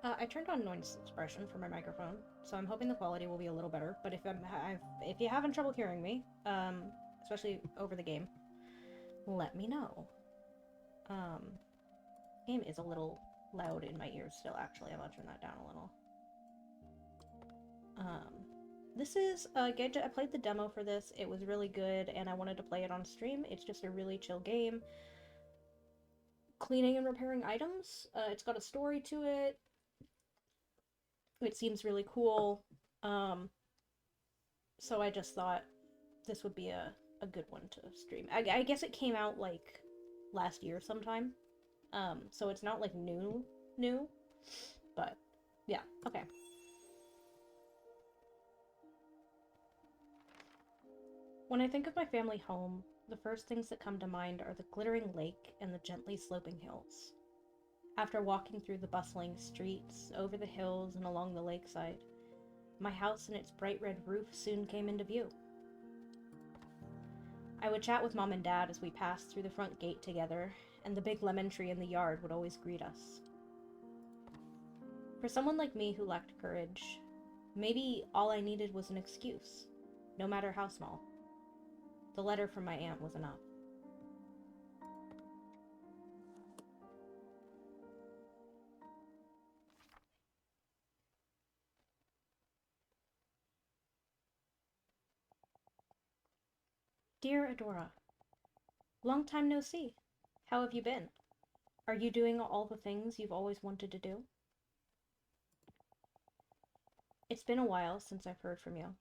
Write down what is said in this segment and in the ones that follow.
I turned on noise suppression for my microphone, so I'm hoping the quality will be a little better. But if you're having trouble hearing me, especially over the game, let me know. Um, game is a little loud in my ears still. Actually, I'm gonna turn that down a little. This is I played the demo for this. It was really good, and I wanted to play it on stream. It's just a really chill game. Cleaning and repairing items. It's got a story to it. It seems really cool. So I just thought this would be a good one to stream. I guess it came out like last year sometime. So it's not like new, but yeah, okay. When I think of my family home, the first things that come to mind are the glittering lake and the gently sloping hills. After walking through the bustling streets, over the hills, and along the lakeside, my house and its bright red roof soon came into view. I would chat with Mom and Dad as we passed through the front gate together, and the big lemon tree in the yard would always greet us. For someone like me who lacked courage, maybe all I needed was an excuse, no matter how small. The letter from my aunt was enough. Dear Adora, long time no see. How have you been? Are you doing all the things you've always wanted to do? It's been a while since I've heard from you.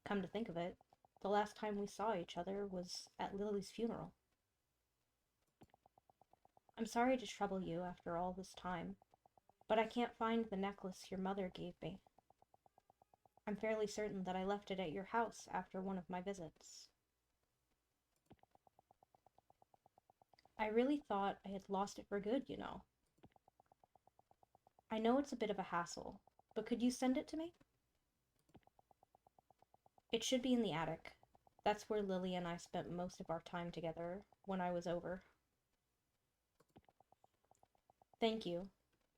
Come to think of it, the last time we saw each other was at Lily's funeral. I'm sorry to trouble you after all this time, but I can't find the necklace your mother gave me. I'm fairly certain that I left it at your house after one of my visits. I really thought I had lost it for good, you know. I know it's a bit of a hassle, but could you send it to me? It should be in the attic. That's where Lily and I spent most of our time together when I was over. Thank you.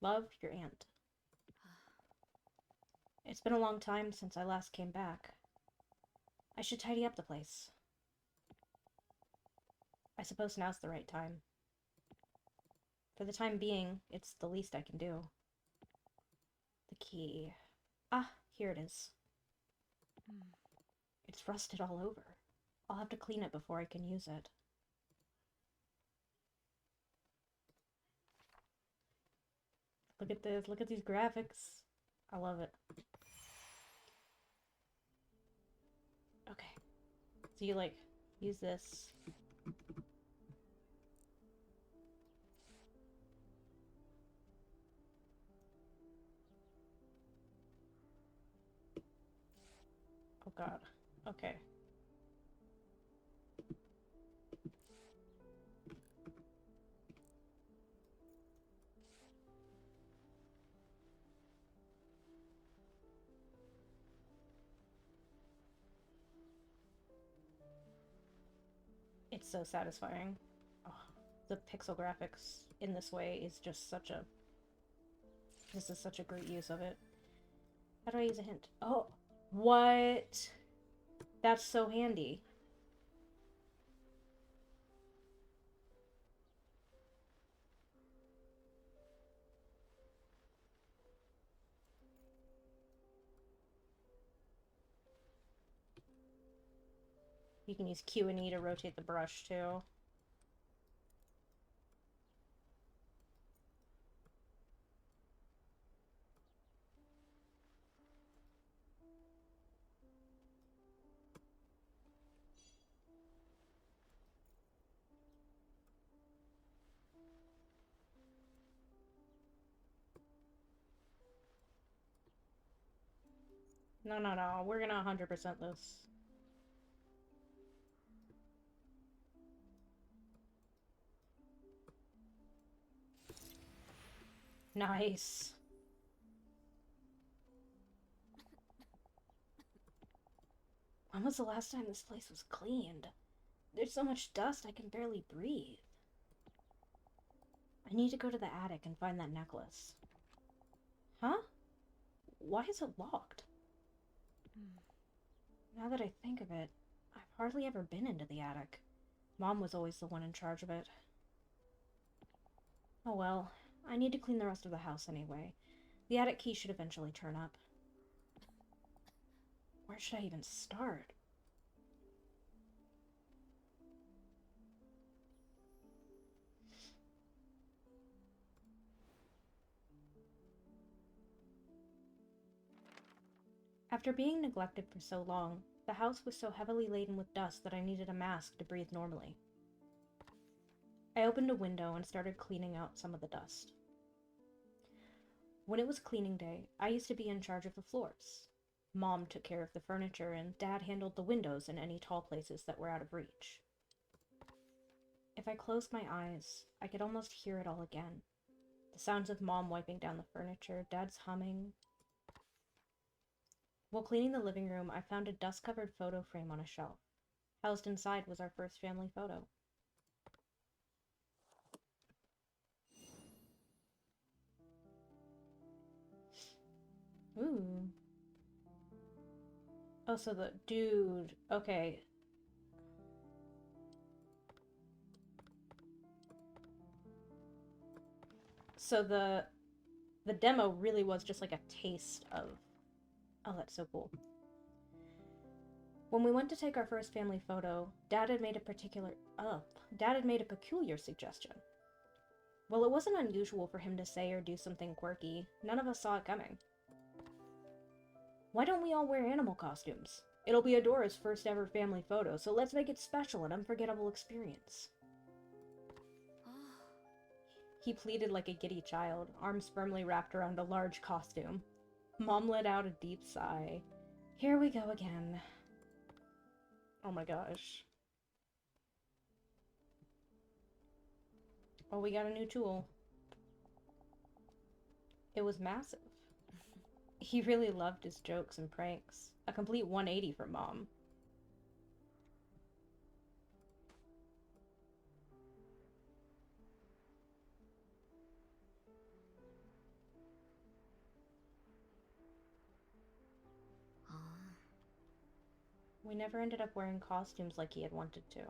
Love, your aunt. It's been a long time since I last came back. I should tidy up the place. I suppose now's the right time. For the time being, it's the least I can do. The key. Ah, here it is. It's rusted all over. I'll have to clean it before I can use it. Look at this. Look at these graphics. I love it. Okay. So you, like, use this. Oh god. Okay. It's so satisfying. Oh, the pixel graphics in this way is just such a... This is such a great use of it. How do I use a hint? Oh! What? That's so handy. You can use Q and E to rotate the brush, too. No, no, no. We're gonna 100% this. Nice. When was the last time this place was cleaned? There's so much dust I can barely breathe. I need to go to the attic and find that necklace. Huh? Why is it locked? Now that I think of it, I've hardly ever been into the attic. Mom was always the one in charge of it. Oh well, I need to clean the rest of the house anyway. The attic key should eventually turn up. Where should I even start? After being neglected for so long, the house was so heavily laden with dust that I needed a mask to breathe normally. I opened a window and started cleaning out some of the dust. When it was cleaning day, I used to be in charge of the floors. Mom took care of the furniture, and Dad handled the windows and any tall places that were out of reach. If I closed my eyes, I could almost hear it all again. The sounds of Mom wiping down the furniture, Dad's humming. While cleaning the living room, I found a dust-covered photo frame on a shelf. Housed inside was our first family photo. Ooh. Oh, so the dude. Okay. So the demo really was just like a taste of... Oh, that's so cool. When we went to take our first family photo, Dad had made a peculiar suggestion. Well, it wasn't unusual for him to say or do something quirky. None of us saw it coming. Why don't we all wear animal costumes? It'll be Adora's first ever family photo, so let's make it special and unforgettable experience. He pleaded like a giddy child, arms firmly wrapped around a large costume. Mom let out a deep sigh. Here we go again. Oh my gosh. Oh, we got a new tool. It was massive. He really loved his jokes and pranks. A complete 180 for Mom. We never ended up wearing costumes like he had wanted to.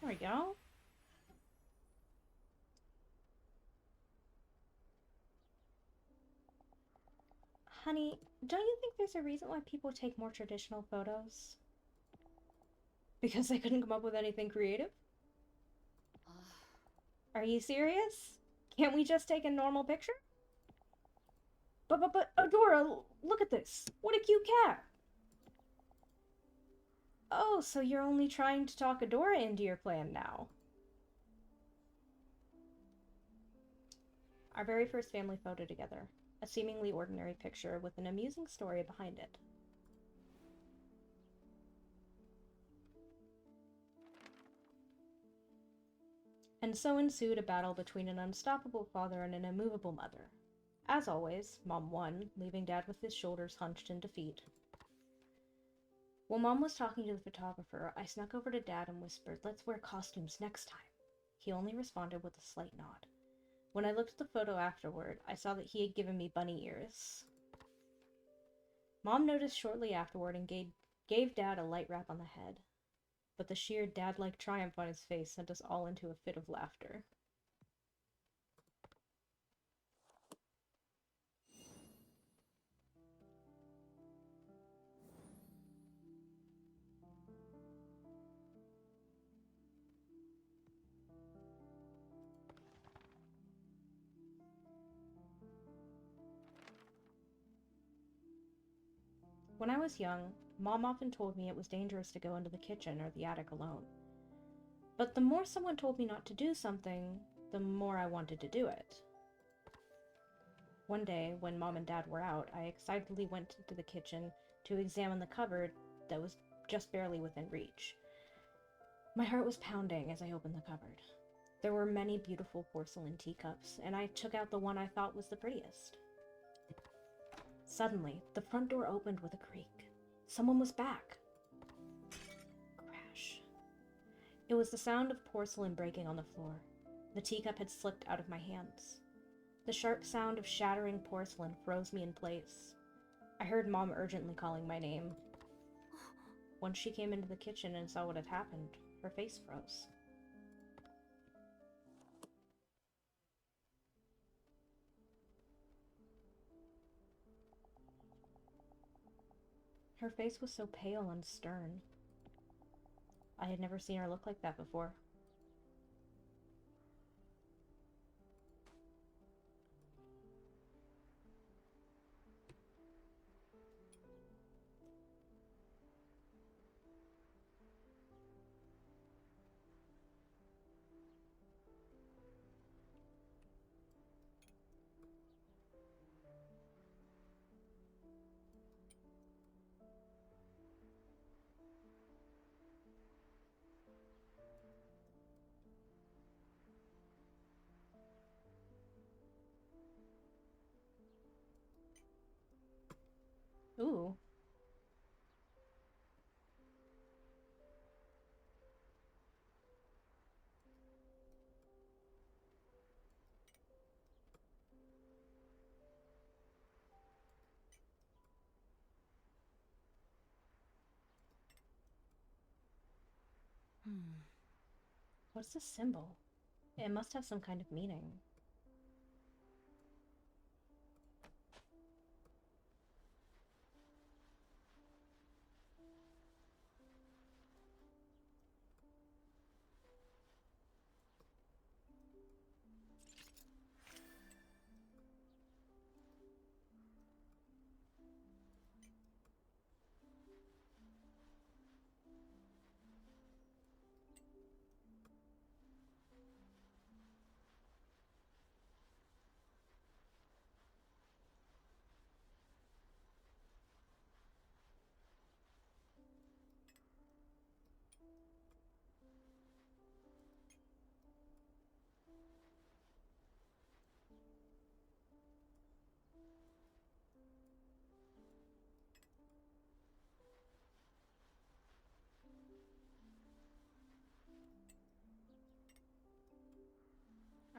There we go. Honey, don't you think there's a reason why people take more traditional photos? Because they couldn't come up with anything creative? Are you serious? Can't we just take a normal picture? But, Adora, look at this. What a cute cat. Oh, so you're only trying to talk Adora into your plan now. Our very first family photo together. A seemingly ordinary picture with an amusing story behind it. And so ensued a battle between an unstoppable father and an immovable mother. As always, Mom won, leaving Dad with his shoulders hunched in defeat. While Mom was talking to the photographer, I snuck over to Dad and whispered, "Let's wear costumes next time." He only responded with a slight nod. When I looked at the photo afterward, I saw that he had given me bunny ears. Mom noticed shortly afterward and gave Dad a light rap on the head. But the sheer dad-like triumph on his face sent us all into a fit of laughter. When I was young, Mom often told me it was dangerous to go into the kitchen or the attic alone. But the more someone told me not to do something, the more I wanted to do it. One day, when Mom and Dad were out, I excitedly went into the kitchen to examine the cupboard that was just barely within reach. My heart was pounding as I opened the cupboard. There were many beautiful porcelain teacups, and I took out the one I thought was the prettiest. Suddenly, the front door opened with a creak. Someone was back. Crash. It was the sound of porcelain breaking on the floor. The teacup had slipped out of my hands. The sharp sound of shattering porcelain froze me in place. I heard Mom urgently calling my name. Once she came into the kitchen and saw what had happened, her face froze. Her face was so pale and stern. I had never seen her look like that before. Ooh. What's this symbol? It must have some kind of meaning.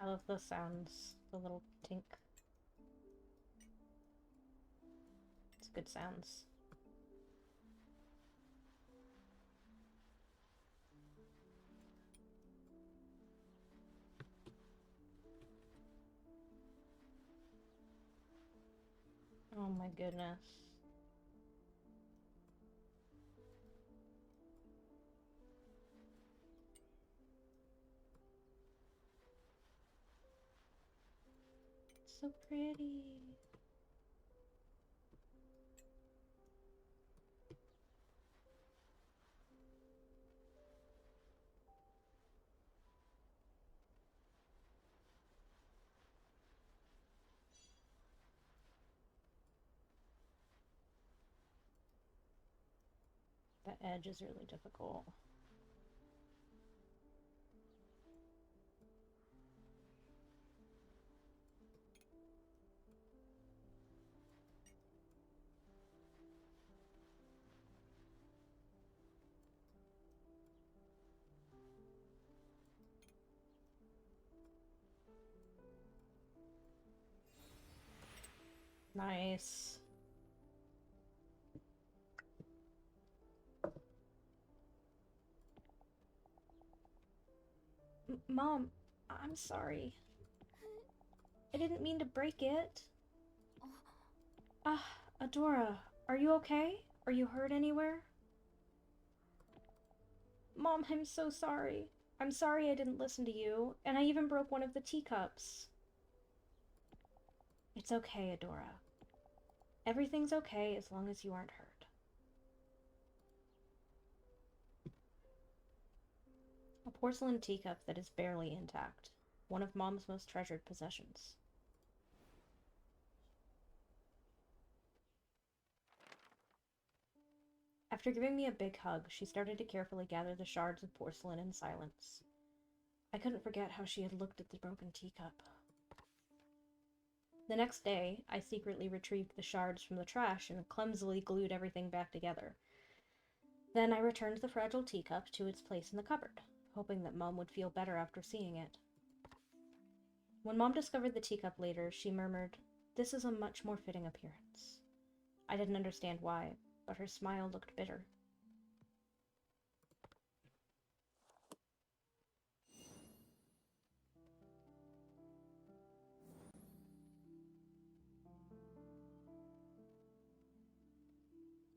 I love the sounds, the little tink. It's good sounds. Oh my goodness. It's so pretty. That edge is really difficult. Nice. Mom, I'm sorry. I didn't mean to break it. Ah, Adora, are you okay? Are you hurt anywhere? Mom, I'm so sorry. I'm sorry I didn't listen to you, and I even broke one of the teacups. It's okay, Adora. Everything's okay as long as you aren't hurt. A porcelain teacup that is barely intact. One of Mom's most treasured possessions. After giving me a big hug, she started to carefully gather the shards of porcelain in silence. I couldn't forget how she had looked at the broken teacup. The next day, I secretly retrieved the shards from the trash and clumsily glued everything back together. Then I returned the fragile teacup to its place in the cupboard, hoping that Mom would feel better after seeing it. When Mom discovered the teacup later, she murmured, "This is a much more fitting appearance." I didn't understand why, but her smile looked bitter.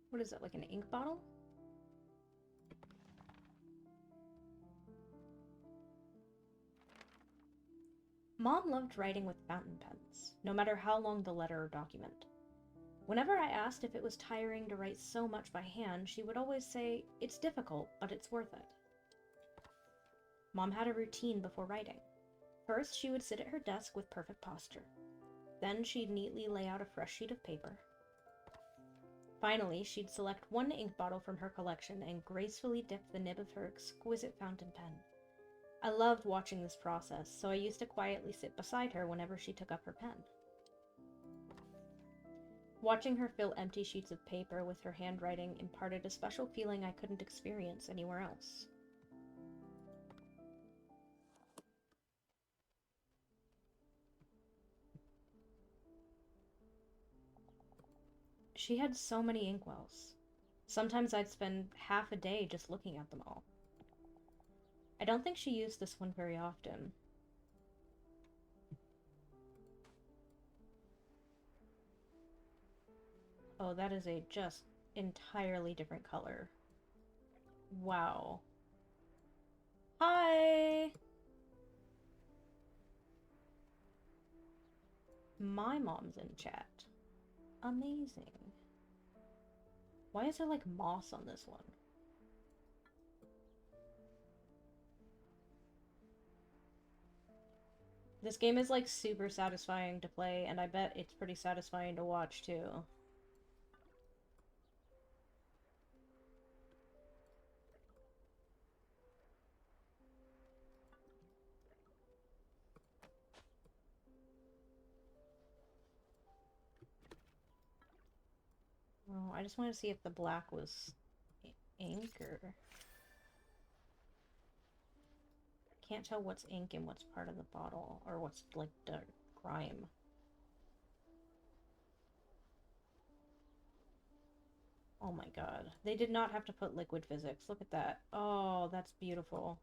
What is it, like an ink bottle? Mom loved writing with fountain pens, no matter how long the letter or document. Whenever I asked if it was tiring to write so much by hand, she would always say, "It's difficult, but it's worth it." Mom had a routine before writing. First, she would sit at her desk with perfect posture. Then she'd neatly lay out a fresh sheet of paper. Finally, she'd select one ink bottle from her collection and gracefully dip the nib of her exquisite fountain pen. I loved watching this process, so I used to quietly sit beside her whenever she took up her pen. Watching her fill empty sheets of paper with her handwriting imparted a special feeling I couldn't experience anywhere else. She had so many inkwells. Sometimes I'd spend half a day just looking at them all. I don't think she used this one very often. Oh, that is a just entirely different color. Wow. Hi! My mom's in chat. Amazing. Why is there like moss on this one? This game is like super satisfying to play, and I bet it's pretty satisfying to watch too. Oh, I just wanted to see if the black was ink or... Can't tell what's ink and what's part of the bottle, or what's like dirt, grime. Oh my god. They did not have to put liquid physics. Look at that. Oh, that's beautiful.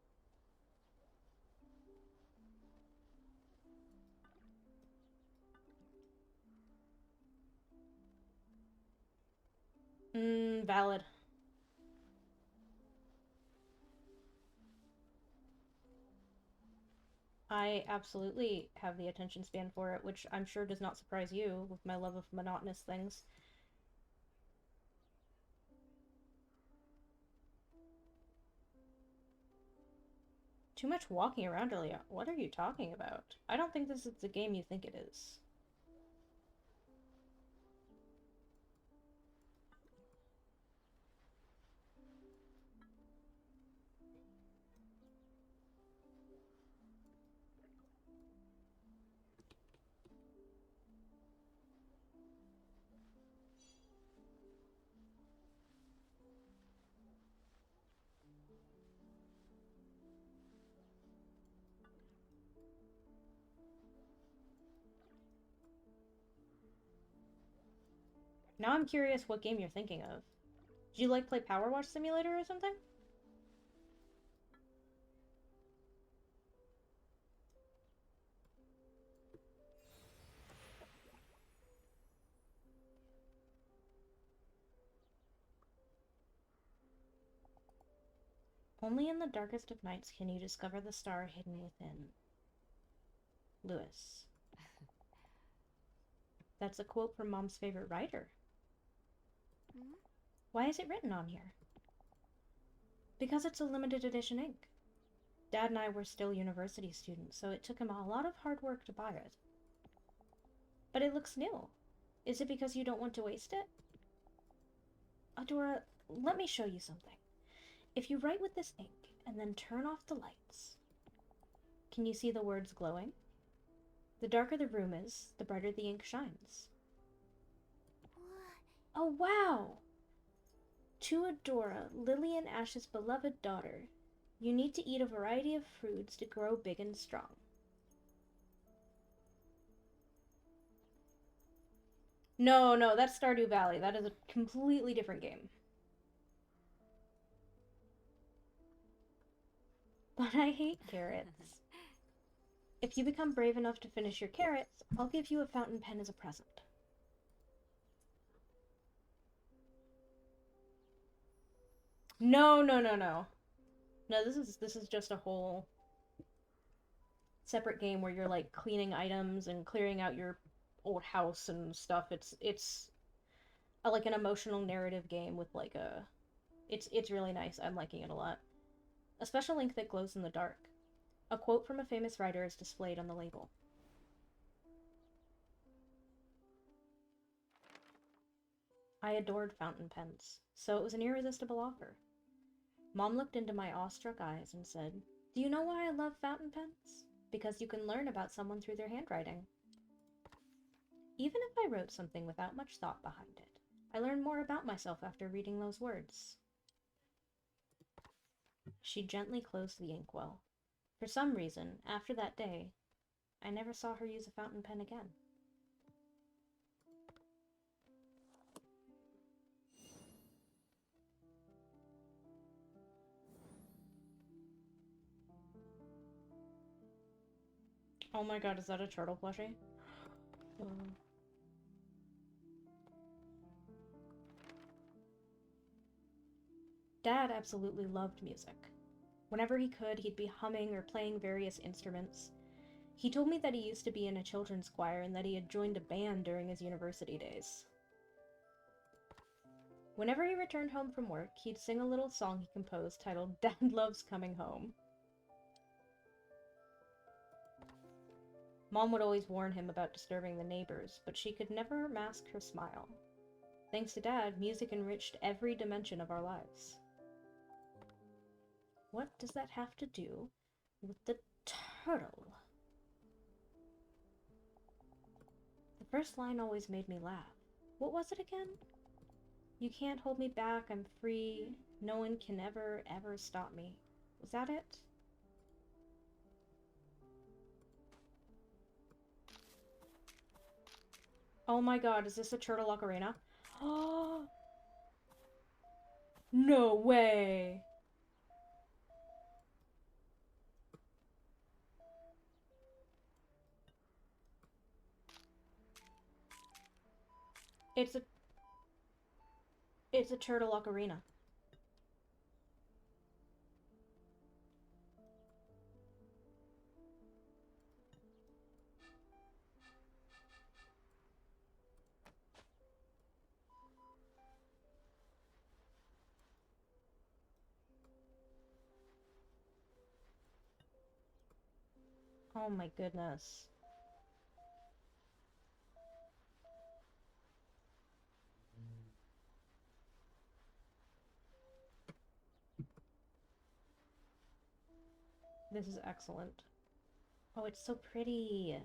Valid. I absolutely have the attention span for it, which I'm sure does not surprise you with my love of monotonous things. Too much walking around earlier. What are you talking about? I don't think this is the game you think it is. Now I'm curious what game you're thinking of. Did you, like, play Power Wash Simulator or something? Only in the darkest of nights can you discover the star hidden within. Lewis. That's a quote from Mom's favorite writer. Why is it written on here? Because it's a limited edition ink. Dad and I were still university students, so it took him a lot of hard work to buy it. But it looks new. Is it because you don't want to waste it? Adora, let me show you something. If you write with this ink and then turn off the lights, can you see the words glowing? The darker the room is, the brighter the ink shines. Oh, wow! To Adora, Lily and Ash's beloved daughter, you need to eat a variety of fruits to grow big and strong. No, that's Stardew Valley. That is a completely different game. But I hate carrots. If you become brave enough to finish your carrots, I'll give you a fountain pen as a present. No. No, this is just a whole separate game where you're like cleaning items and clearing out your old house and stuff. It's like an emotional narrative game with like a it's really nice. I'm liking it a lot. A special ink that glows in the dark. A quote from a famous writer is displayed on the label. I adored fountain pens, so it was an irresistible offer. Mom looked into my awestruck eyes and said, "Do you know why I love fountain pens? Because you can learn about someone through their handwriting. Even if I wrote something without much thought behind it, I learned more about myself after reading those words." She gently closed the inkwell. For some reason, after that day, I never saw her use a fountain pen again. Oh my god, is that a turtle plushie? Dad absolutely loved music. Whenever he could, he'd be humming or playing various instruments. He told me that he used to be in a children's choir and that he had joined a band during his university days. Whenever he returned home from work, he'd sing a little song he composed titled "Dad Loves Coming Home." Mom would always warn him about disturbing the neighbors, but she could never mask her smile. Thanks to Dad, music enriched every dimension of our lives. What does that have to do with the turtle? The first line always made me laugh. What was it again? You can't hold me back, I'm free. No one can ever stop me. Was that it? Oh my god, is this a turtle ocarina? Oh! No way! It's a turtle ocarina. Oh my goodness. This is excellent. Oh, it's so pretty.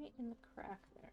Right in the crack there.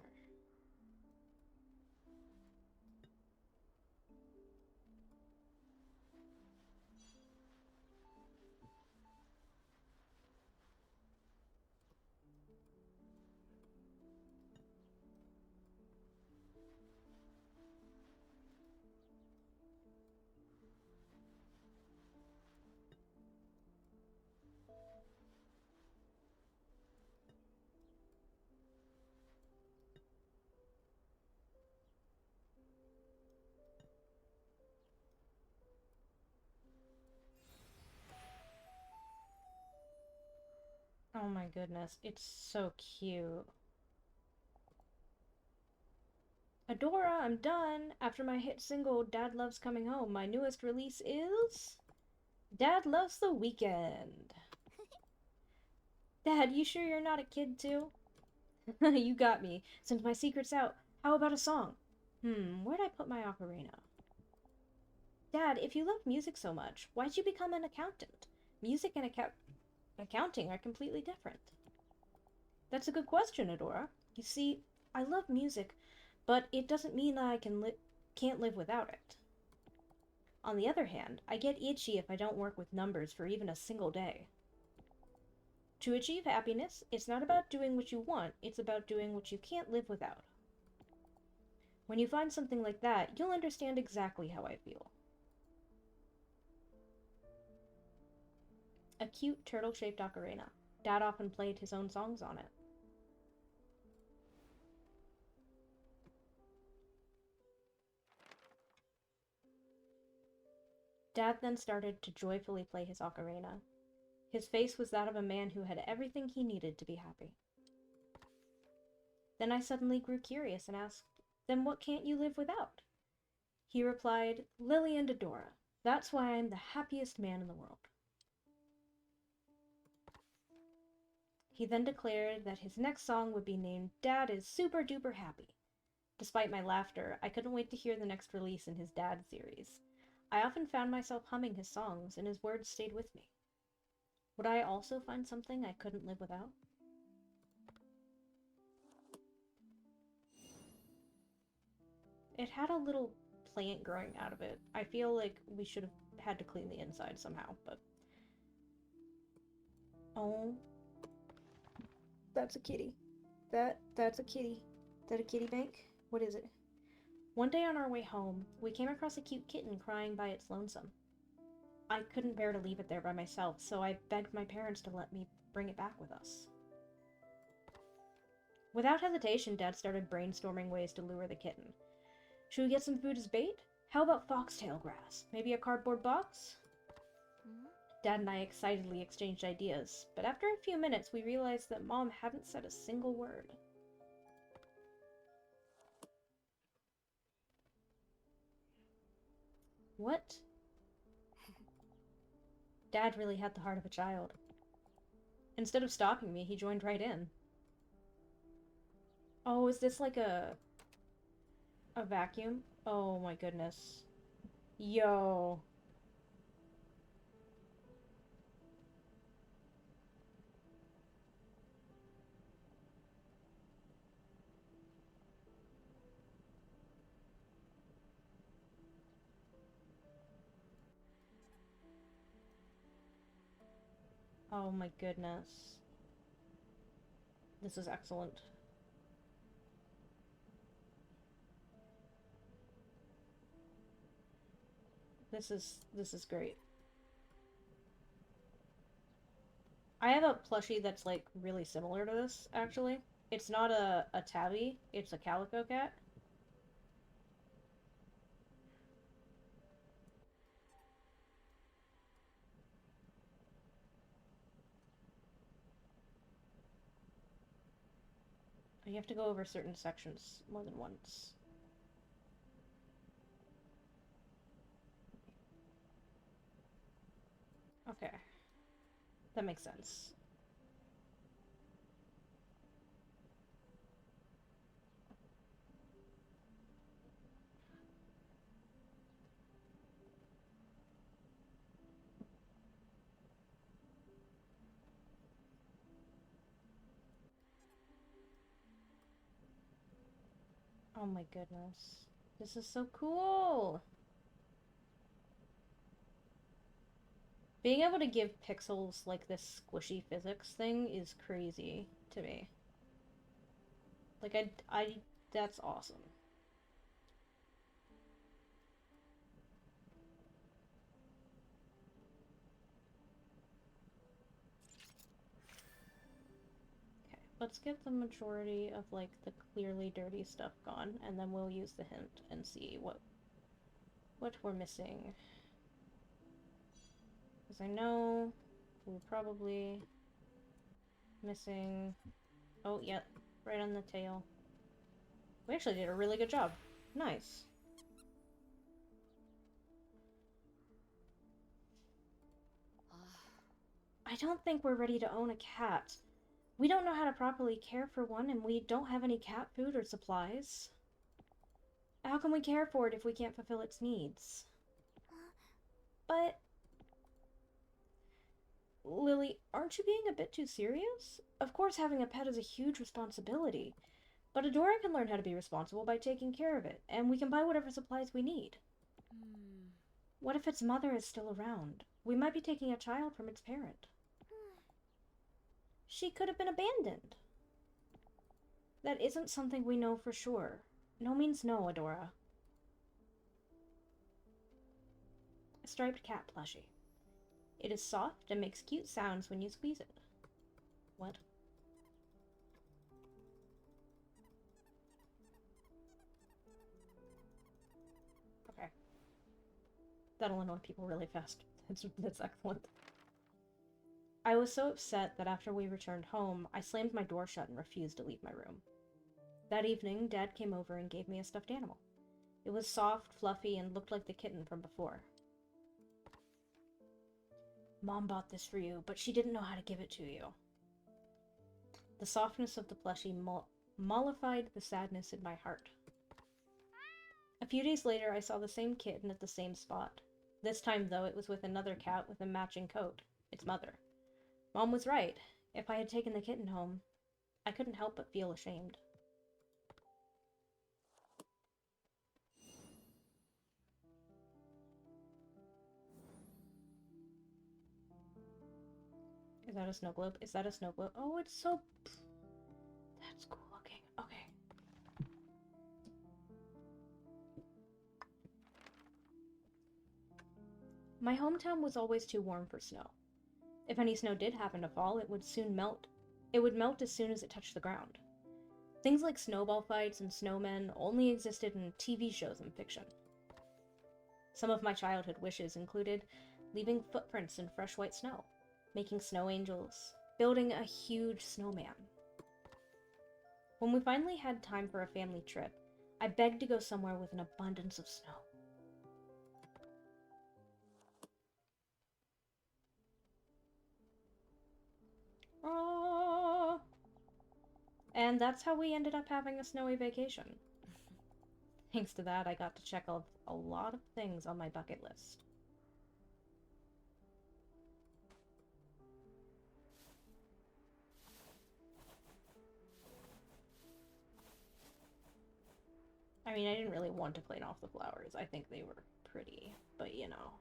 Oh my goodness, it's so cute. Adora, I'm done! After my hit single, Dad Loves Coming Home, my newest release is... Dad Loves the Weekend! Dad, you sure you're not a kid too? You got me. Since my secret's out, how about a song? Where'd I put my ocarina? Dad, if you love music so much, why'd you become an accountant? Music and accounting are completely different. That's a good question, Adora. You see, I love music, but it doesn't mean that I can't live without it. On the other hand, I get itchy if I don't work with numbers for even a single day. To achieve happiness, it's not about doing what you want, it's about doing what you can't live without. When you find something like that, you'll understand exactly how I feel. A cute turtle-shaped ocarina. Dad often played his own songs on it. Dad then started to joyfully play his ocarina. His face was that of a man who had everything he needed to be happy. Then I suddenly grew curious and asked, "Then what can't you live without?" He replied, "Lily and Adora. That's why I'm the happiest man in the world." He then declared that his next song would be named Dad is Super Duper Happy. Despite my laughter, I couldn't wait to hear the next release in his Dad series. I often found myself humming his songs, and his words stayed with me. Would I also find something I couldn't live without? It had a little plant growing out of it. I feel like we should have had to clean the inside somehow, but... Oh. That's a kitty. That's a kitty. Is that a kitty bank? What is it? One day on our way home, we came across a cute kitten crying by its lonesome. I couldn't bear to leave it there by myself, so I begged my parents to let me bring it back with us. Without hesitation, Dad started brainstorming ways to lure the kitten. Should we get some food as bait? How about foxtail grass? Maybe a cardboard box? Dad and I excitedly exchanged ideas, but after a few minutes we realized that Mom hadn't said a single word. What? Dad really had the heart of a child. Instead of stopping me, he joined right in. Oh, is this like a vacuum? Oh my goodness. Yo. Oh my goodness. This is excellent. This is great. I have a plushie that's like really similar to this, actually. It's not a tabby, it's a calico cat. You have to go over certain sections more than once. Okay. That makes sense. Oh my goodness. This is so cool! Being able to give pixels like this squishy physics thing is crazy to me. Like, that's awesome. Okay, let's get the majority of, like, the clearly dirty stuff gone, and then we'll use the hint and see what we're missing. Because I know we're probably missing... Oh, yep, right on the tail. We actually did a really good job. Nice. I don't think we're ready to own a cat. We don't know how to properly care for one, and we don't have any cat food or supplies. How can we care for it if we can't fulfill its needs? But... Lily, aren't you being a bit too serious? Of course having a pet is a huge responsibility, but Adora can learn how to be responsible by taking care of it, and we can buy whatever supplies we need. What if its mother is still around? We might be taking a child from its parent. She could have been abandoned. That isn't something we know for sure. No means no, Adora. A striped cat plushie. It is soft and makes cute sounds when you squeeze it. What? Okay. That'll annoy people really fast. That's excellent. I was so upset that after we returned home, I slammed my door shut and refused to leave my room. That evening, Dad came over and gave me a stuffed animal. It was soft, fluffy, and looked like the kitten from before. Mom bought this for you, but she didn't know how to give it to you. The softness of the plushie mollified the sadness in my heart. A few days later, I saw the same kitten at the same spot. This time, though, it was with another cat with a matching coat, its mother. Mom was right. If I had taken the kitten home, I couldn't help but feel ashamed. Is that a snow globe? Is that a snow globe? Oh, it's so... That's cool looking. Okay. My hometown was always too warm for snow. If any snow did happen to fall, it would soon melt. It would melt as soon as it touched the ground. Things like snowball fights and snowmen only existed in TV shows and fiction. Some of my childhood wishes included leaving footprints in fresh white snow, making snow angels, building a huge snowman. When we finally had time for a family trip, I begged to go somewhere with an abundance of snow. Aww. And that's how we ended up having a snowy vacation. Thanks to that, I got to check off a lot of things on my bucket list. I mean, I didn't really want to clean off the flowers. I think they were pretty, but you know,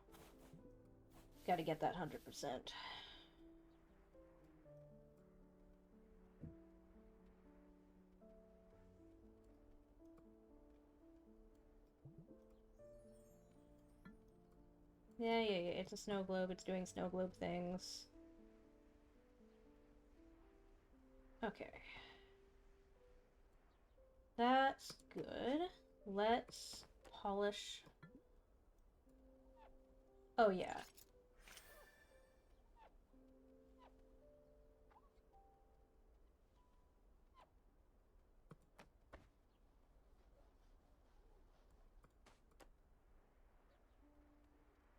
gotta get that 100%. Yeah, it's a snow globe. It's doing snow globe things. Okay. That's good. Let's polish. Oh, yeah.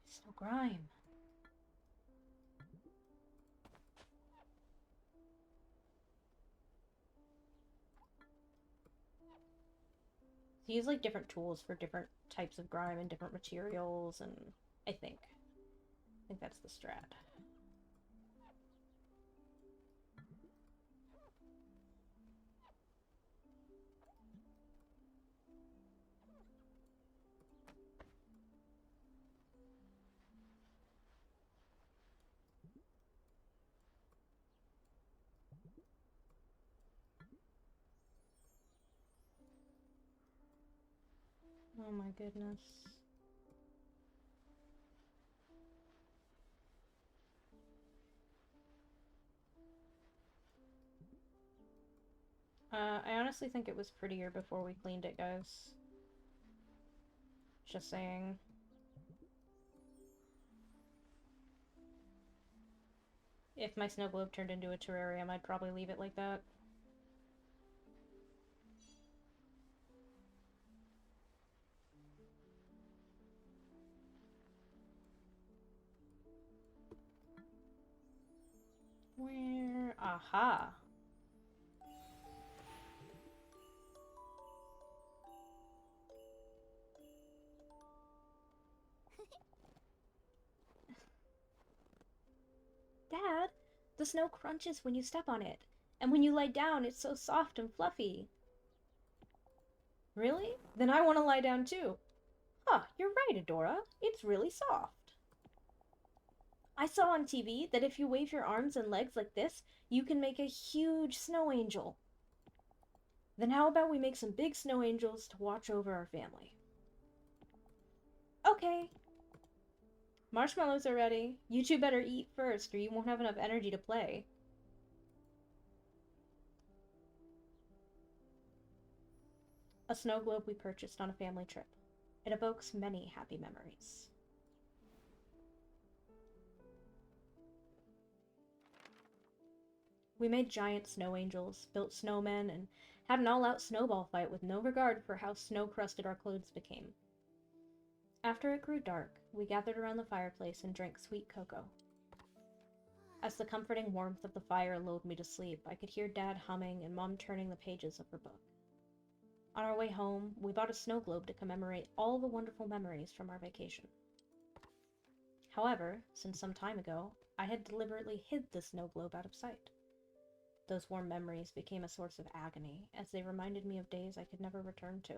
Snow grime. So use like different tools for different types of grime and different materials, and I think that's the strat. Oh my goodness. I honestly think it was prettier before we cleaned it, guys. Just saying. If my snow globe turned into a terrarium, I'd probably leave it like that. Where? Aha! Dad, the snow crunches when you step on it, and when you lie down, it's so soft and fluffy. Really? Then I want to lie down too. Huh, you're right, Adora. It's really soft. I saw on TV that if you wave your arms and legs like this, you can make a huge snow angel. Then how about we make some big snow angels to watch over our family? Okay. Marshmallows are ready. You two better eat first, or you won't have enough energy to play. A snow globe we purchased on a family trip. It evokes many happy memories. We made giant snow angels, built snowmen, and had an all-out snowball fight with no regard for how snow-crusted our clothes became. After it grew dark, we gathered around the fireplace and drank sweet cocoa. As the comforting warmth of the fire lulled me to sleep, I could hear Dad humming and Mom turning the pages of her book. On our way home, we bought a snow globe to commemorate all the wonderful memories from our vacation. However, since some time ago, I had deliberately hid the snow globe out of sight. Those warm memories became a source of agony, as they reminded me of days I could never return to.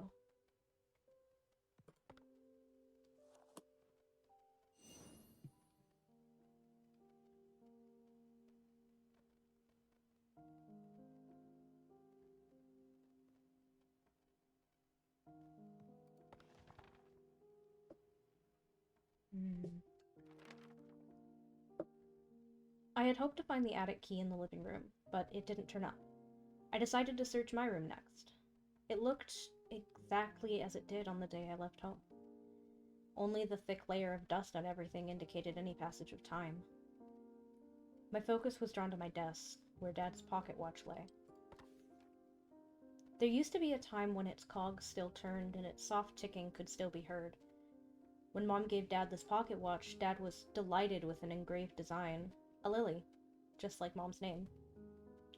I had hoped to find the attic key in the living room, but it didn't turn up. I decided to search my room next. It looked exactly as it did on the day I left home. Only the thick layer of dust on everything indicated any passage of time. My focus was drawn to my desk, where Dad's pocket watch lay. There used to be a time when its cogs still turned and its soft ticking could still be heard. When Mom gave Dad this pocket watch, Dad was delighted with an engraved design, a lily, just like Mom's name.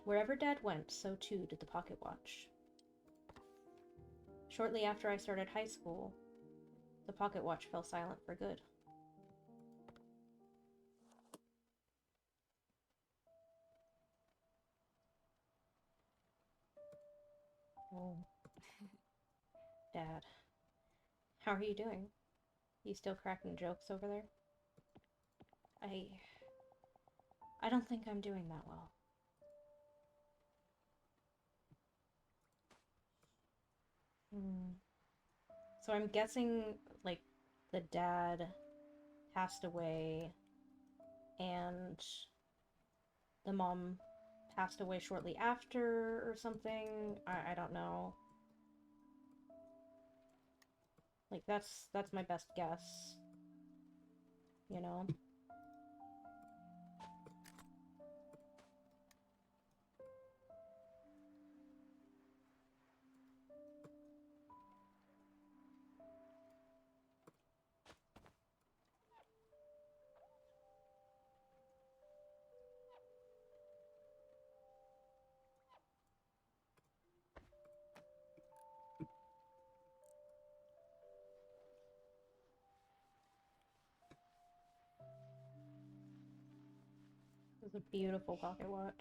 Wherever Dad went, so too did the pocket watch. Shortly after I started high school, the pocket watch fell silent for good. Oh, Dad. How are you doing? You still cracking jokes over there? I don't think I'm doing that well. So I'm guessing, like, the dad passed away and the mom passed away shortly after or something. I don't know. Like, that's my best guess. You know? This is a beautiful pocket watch.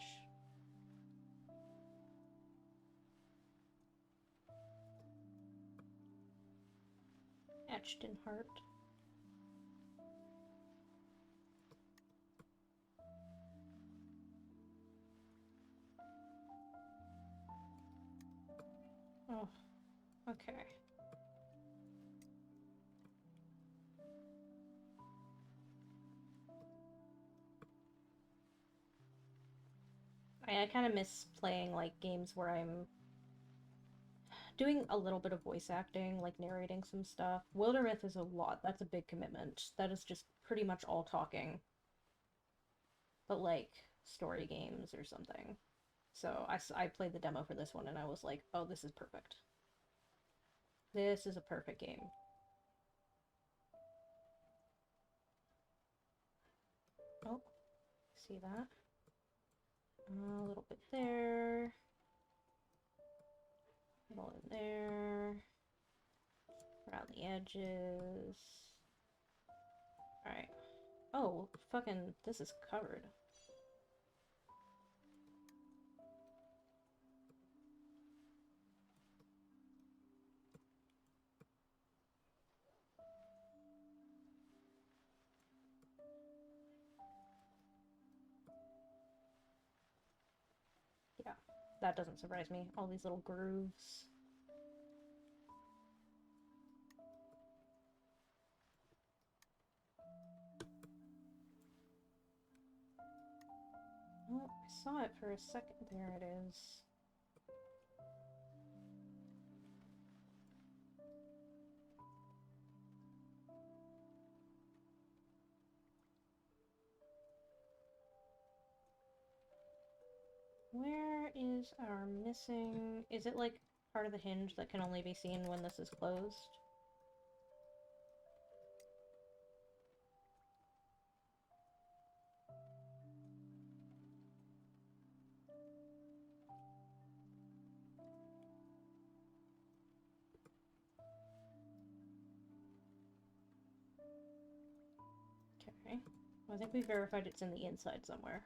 Etched in heart. Oh, okay. I kind of miss playing, like, games where I'm doing a little bit of voice acting, like narrating some stuff. Wildermyth is a lot. That's a big commitment. That is just pretty much all talking. But, like, story games or something. So I played the demo for this one and I was like, oh, this is perfect. This is a perfect game. Oh, see that? A little bit there. A little in there. Around the edges. Alright. Oh, fucking, this is covered. Yeah, that doesn't surprise me. All these little grooves. Oh, I saw it for a second. There it is. Where is our missing... Is it like part of the hinge that can only be seen when this is closed? Okay. Well, I think we verified it's in the inside somewhere.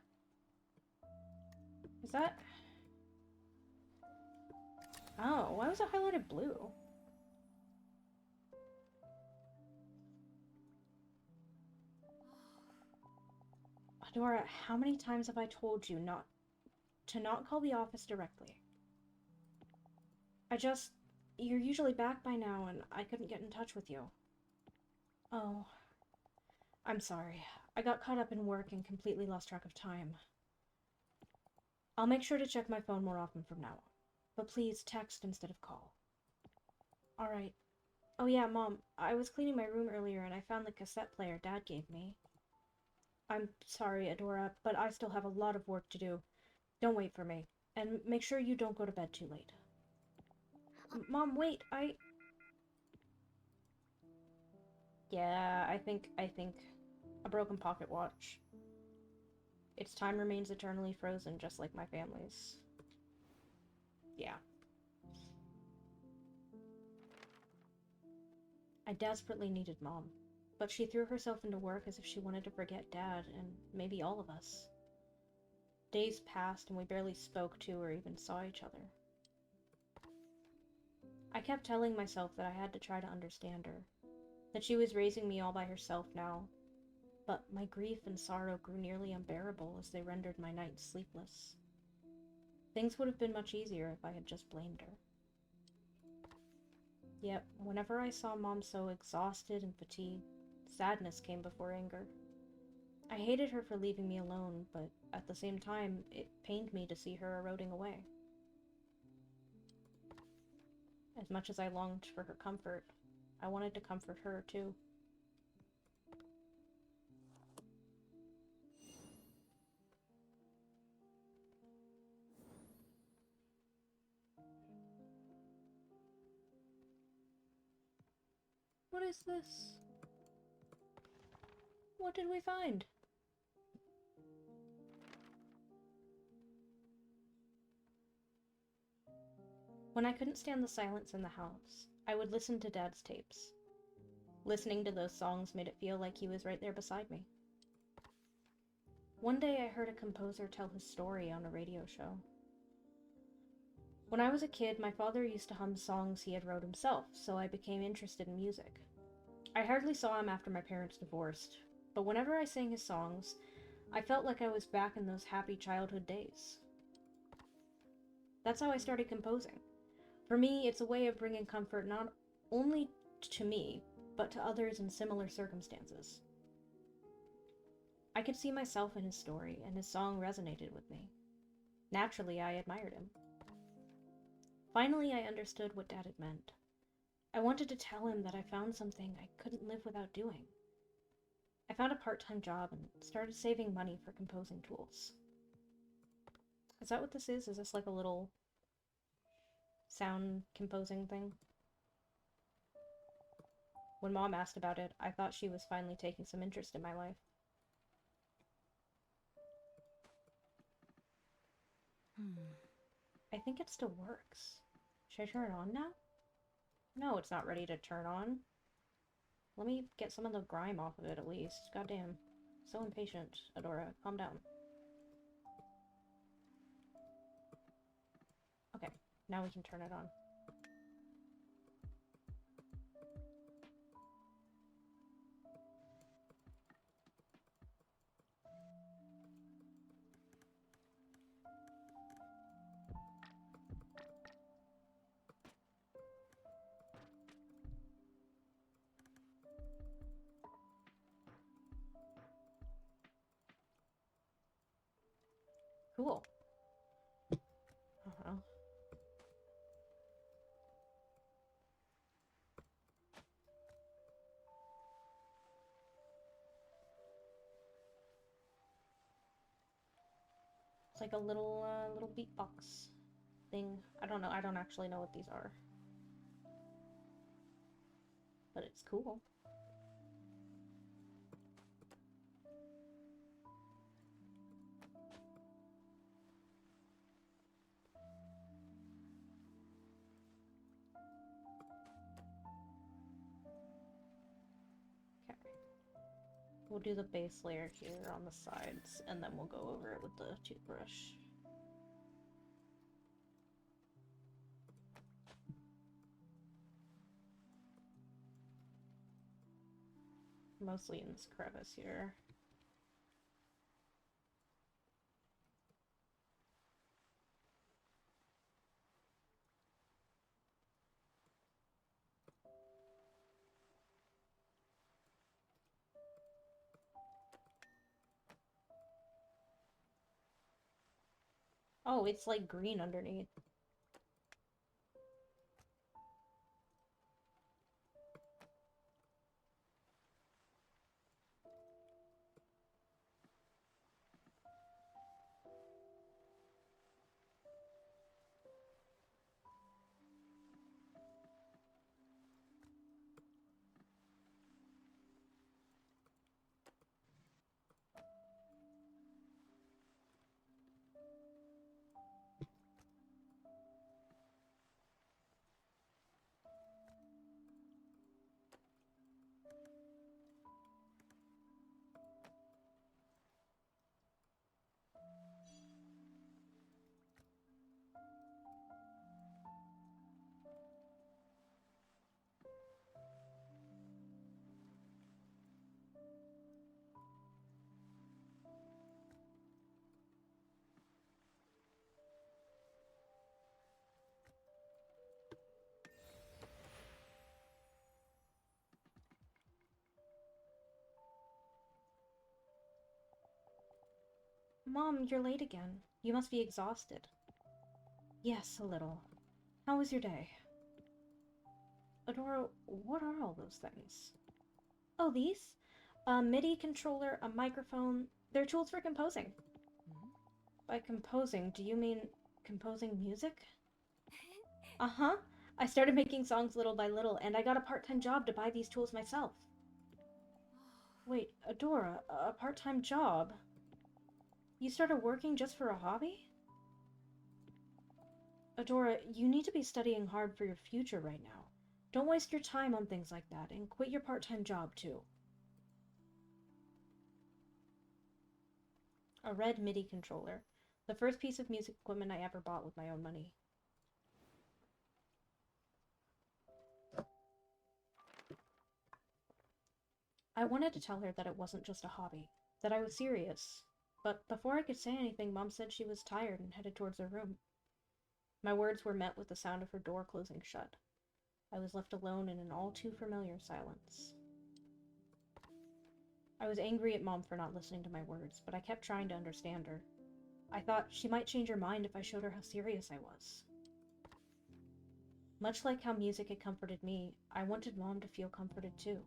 Is that... Oh, why was it highlighted blue? Adora, how many times have I told you not call the office directly? You're usually back by now and I couldn't get in touch with you. Oh, I'm sorry. I got caught up in work and completely lost track of time. I'll make sure to check my phone more often from now on. But please text instead of call. Alright. Oh yeah, Mom, I was cleaning my room earlier and I found the cassette player Dad gave me. I'm sorry, Adora, but I still have a lot of work to do. Don't wait for me. And make sure you don't go to bed too late. Mom, wait, Yeah, I think a broken pocket watch. Its time remains eternally frozen, just like my family's. Yeah. I desperately needed Mom, but she threw herself into work as if she wanted to forget Dad, and maybe all of us. Days passed and we barely spoke to or even saw each other. I kept telling myself that I had to try to understand her, that she was raising me all by herself now, but my grief and sorrow grew nearly unbearable as they rendered my nights sleepless. Things would have been much easier if I had just blamed her. Yet, whenever I saw Mom so exhausted and fatigued, sadness came before anger. I hated her for leaving me alone, but at the same time, it pained me to see her eroding away. As much as I longed for her comfort, I wanted to comfort her too. What is this? What did we find? When I couldn't stand the silence in the house, I would listen to Dad's tapes. Listening to those songs made it feel like he was right there beside me. One day I heard a composer tell his story on a radio show. When I was a kid, my father used to hum songs he had wrote himself, so I became interested in music. I hardly saw him after my parents divorced, but whenever I sang his songs, I felt like I was back in those happy childhood days. That's how I started composing. For me, it's a way of bringing comfort not only to me, but to others in similar circumstances. I could see myself in his story, and his song resonated with me. Naturally, I admired him. Finally, I understood what Dad had meant. I wanted to tell him that I found something I couldn't live without doing. I found a part-time job and started saving money for composing tools. Is that what this is? Is this like a little sound composing thing? When Mom asked about it, I thought she was finally taking some interest in my life. I think it still works. Should I turn it on now? No, it's not ready to turn on. Let me get some of the grime off of it at least. Goddamn. So impatient, Adora. Calm down. Okay, now we can turn it on. Cool. Uh-huh. It's like a little beatbox thing. I don't know. I don't actually know what these are. But it's cool. Okay. We'll do the base layer here on the sides, and then we'll go over it with the toothbrush. Mostly in this crevice here. Oh, it's like green underneath. Mom, you're late again. You must be exhausted. Yes, a little. How was your day? Adora, what are all those things? Oh, these? A MIDI controller, a microphone. They're tools for composing. By composing, do you mean composing music? Uh-huh. I started making songs little by little, and I got a part-time job to buy these tools myself. Wait, Adora, a part-time job? You started working just for a hobby? Adora, you need to be studying hard for your future right now. Don't waste your time on things like that, and quit your part-time job, too. A red MIDI controller. The first piece of music equipment I ever bought with my own money. I wanted to tell her that it wasn't just a hobby, that I was serious. But before I could say anything, Mom said she was tired and headed towards her room. My words were met with the sound of her door closing shut. I was left alone in an all-too-familiar silence. I was angry at Mom for not listening to my words, but I kept trying to understand her. I thought she might change her mind if I showed her how serious I was. Much like how music had comforted me, I wanted Mom to feel comforted too.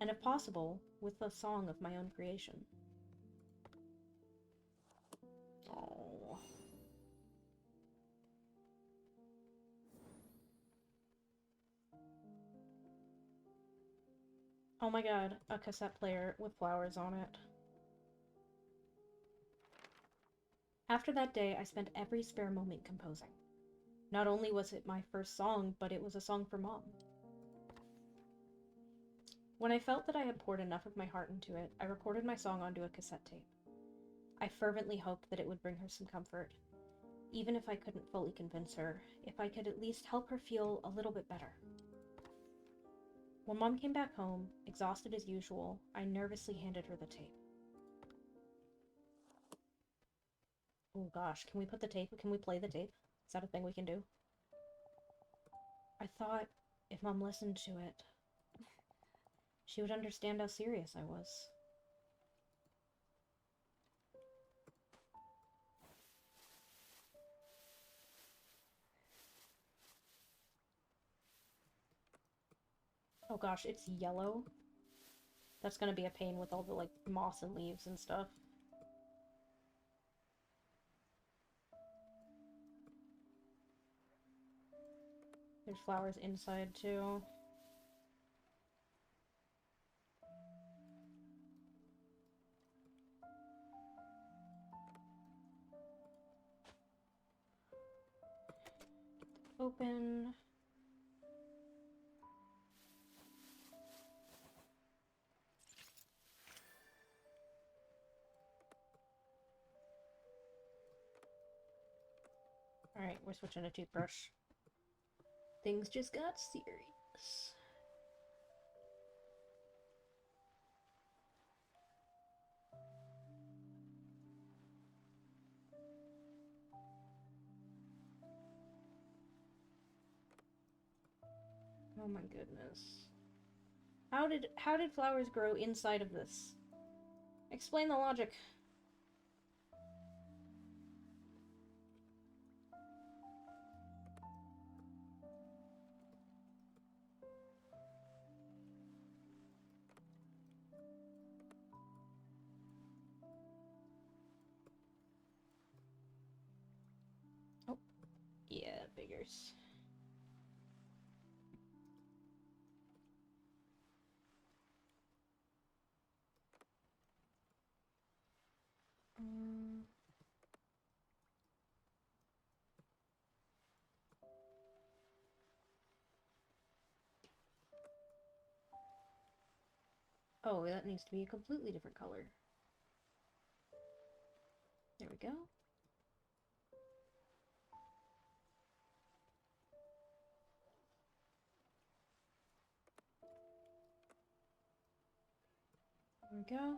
And if possible, with a song of my own creation. Oh. Oh my god, a cassette player with flowers on it. After that day, I spent every spare moment composing. Not only was it my first song, but it was a song for Mom. When I felt that I had poured enough of my heart into it, I recorded my song onto a cassette tape. I fervently hoped that it would bring her some comfort. Even if I couldn't fully convince her, if I could at least help her feel a little bit better. When Mom came back home, exhausted as usual, I nervously handed her the tape. Oh gosh, can we put the tape? Can we play the tape? Is that a thing we can do? I thought if Mom listened to it, she would understand how serious I was. Oh gosh, it's yellow. That's gonna be a pain with all the, like, moss and leaves and stuff. There's flowers inside, too. Open. Alright, we're switching to toothbrush. Things just got serious. Oh my goodness. How did flowers grow inside of this? Explain the logic. Oh, yeah, figures. Oh, that needs to be a completely different color. There we go. There we go.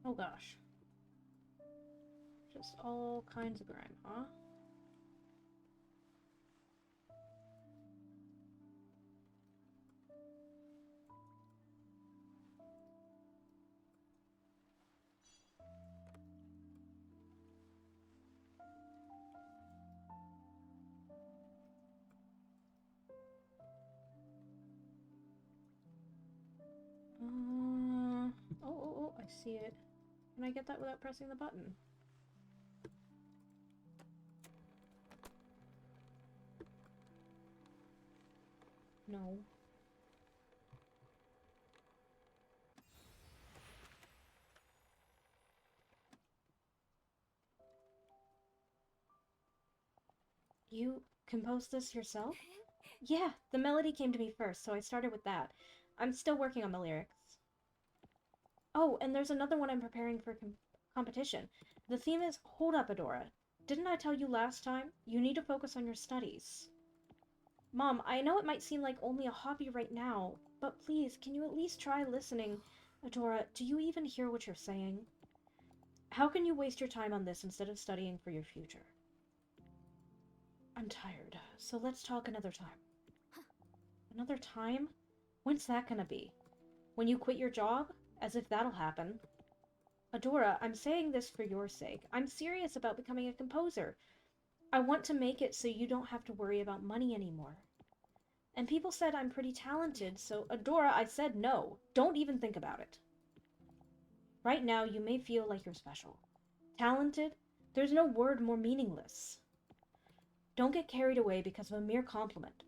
Oh gosh. Just all kinds of grime, huh? Oh, I see it. Can I get that without pressing the button? No. You composed this yourself? Yeah, the melody came to me first, so I started with that. I'm still working on the lyrics. Oh, and there's another one I'm preparing for competition. The theme is Hold Up, Adora. Didn't I tell you last time? You need to focus on your studies. Mom, I know it might seem like only a hobby right now, but please, can you at least try listening? Adora, do you even hear what you're saying? How can you waste your time on this instead of studying for your future? I'm tired, so let's talk another time. Another time? When's that gonna be? When you quit your job? As if that'll happen. Adora, I'm saying this for your sake. I'm serious about becoming a composer. I want to make it so you don't have to worry about money anymore. And people said I'm pretty talented, so Adora, I said no. Don't even think about it. Right now, you may feel like you're special. Talented? There's no word more meaningless. Don't get carried away because of a mere compliment.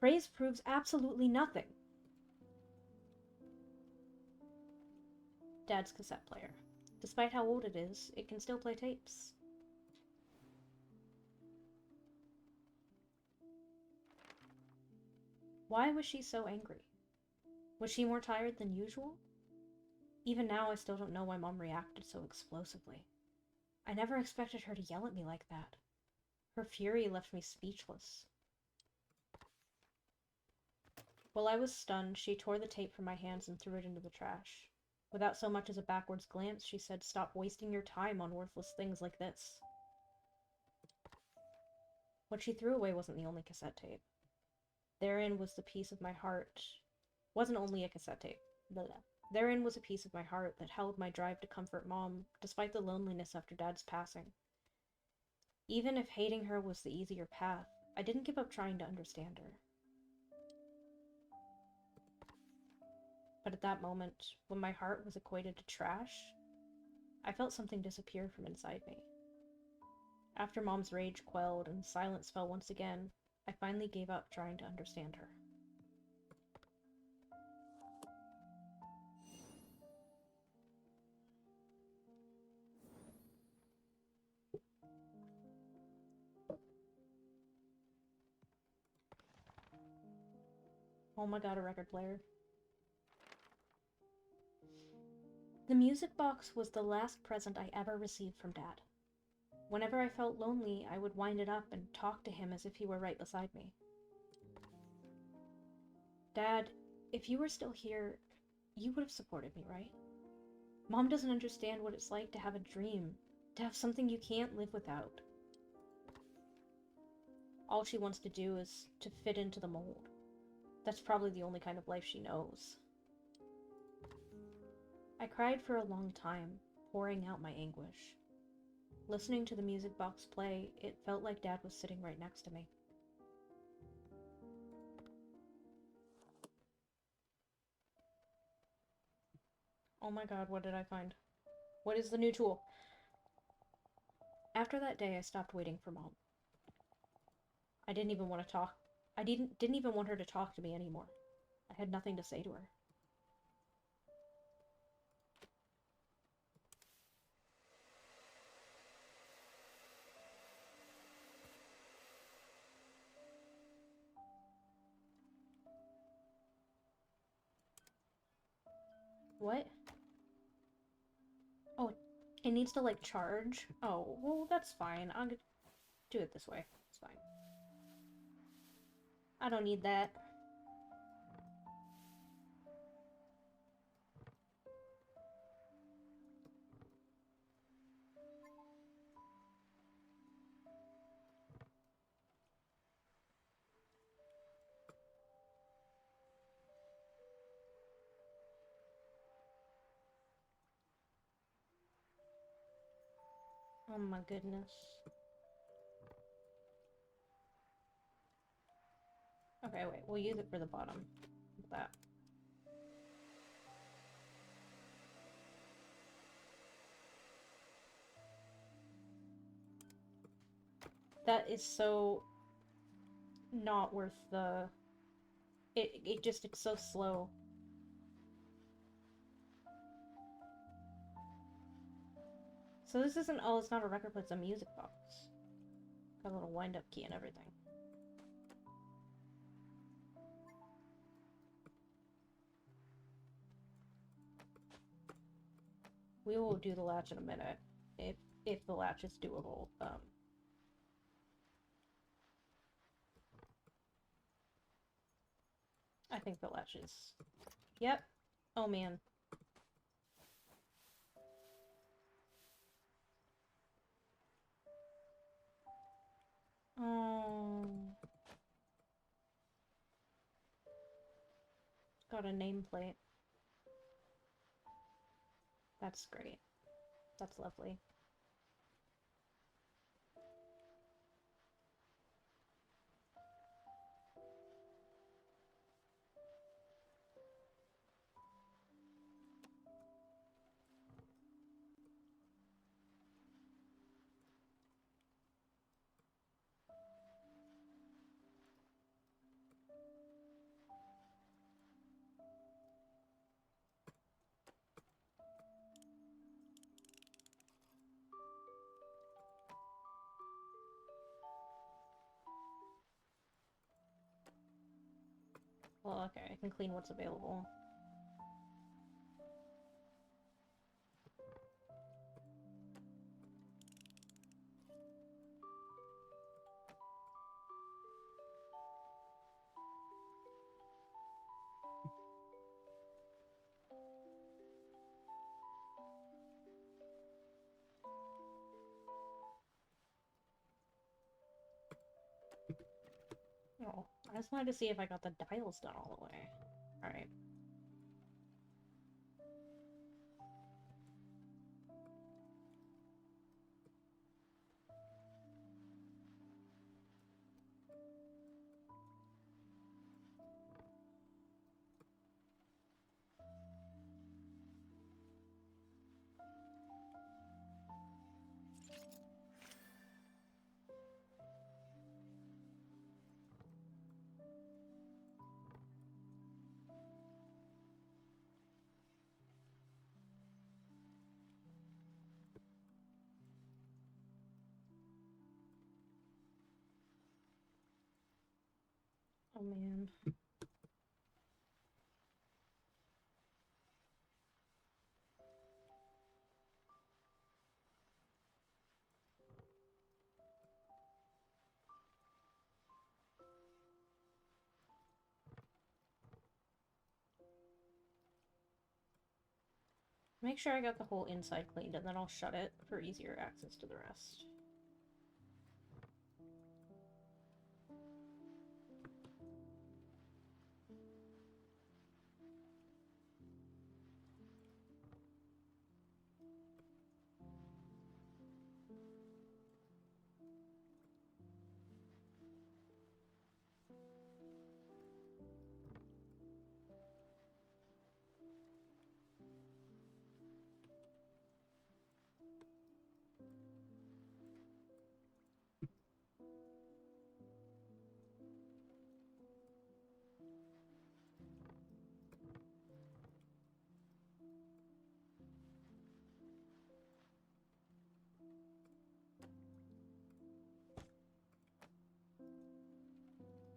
Praise proves absolutely nothing. Dad's cassette player. Despite how old it is, it can still play tapes. Why was she so angry? Was she more tired than usual? Even now, I still don't know why Mom reacted so explosively. I never expected her to yell at me like that. Her fury left me speechless. While I was stunned, she tore the tape from my hands and threw it into the trash. Without so much as a backwards glance, she said, "Stop wasting your time on worthless things like this." What she threw away wasn't the only cassette tape. Therein was the piece of my heart. Wasn't only a cassette tape. Blah, blah. Therein was a piece of my heart that held my drive to comfort Mom, despite the loneliness after Dad's passing. Even if hating her was the easier path, I didn't give up trying to understand her. But at that moment, when my heart was equated to trash, I felt something disappear from inside me. After Mom's rage quelled and silence fell once again, I finally gave up trying to understand her. Oh my god, a record player. The music box was the last present I ever received from Dad. Whenever I felt lonely, I would wind it up and talk to him as if he were right beside me. Dad, if you were still here, you would have supported me, right? Mom doesn't understand what it's like to have a dream, to have something you can't live without. All she wants to do is to fit into the mold. That's probably the only kind of life she knows. I cried for a long time, pouring out my anguish. Listening to the music box play, it felt like Dad was sitting right next to me. Oh my god, what did I find? What is the new tool? After that day, I stopped waiting for Mom. I didn't even want to talk. I didn't even want her to talk to me anymore. I had nothing to say to her. What? Oh, it needs to, like, charge? Oh, well, that's fine. I'll do it this way. It's fine. I don't need that. Oh my goodness. Okay, wait. We'll use it for the bottom. Like that. That is so not worth the... It just, it's so slow. So this isn't, oh, it's not a record player, it's a music box. Got a little wind-up key and everything. We will do the latch in a minute, if the latch is doable. I think the latch is... Yep. Oh, man. Oh. Got a nameplate. That's great. That's lovely. Well, okay, I can clean what's available. Oh, I just wanted to see if I got the dials done all the way. Alright. Oh man. Make sure I got the whole inside cleaned, and then I'll shut it for easier access to the rest.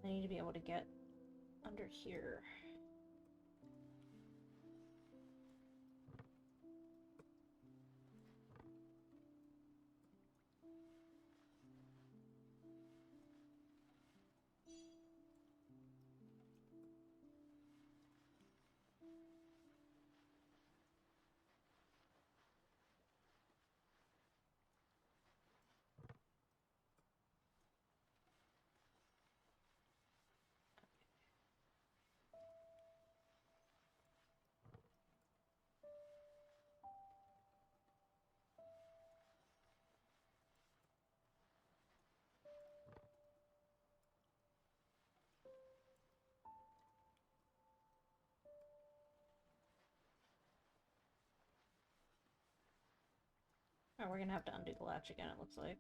I need to be able to get under here. Oh, we're gonna have to undo the latch again, it looks like.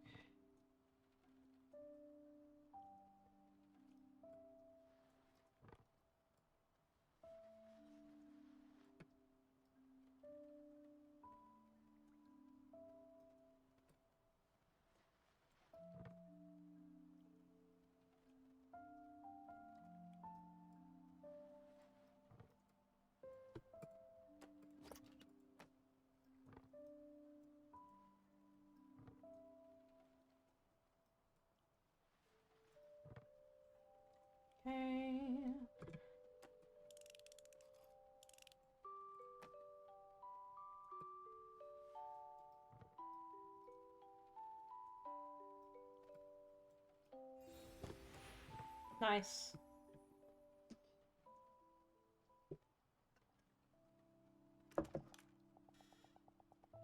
Nice.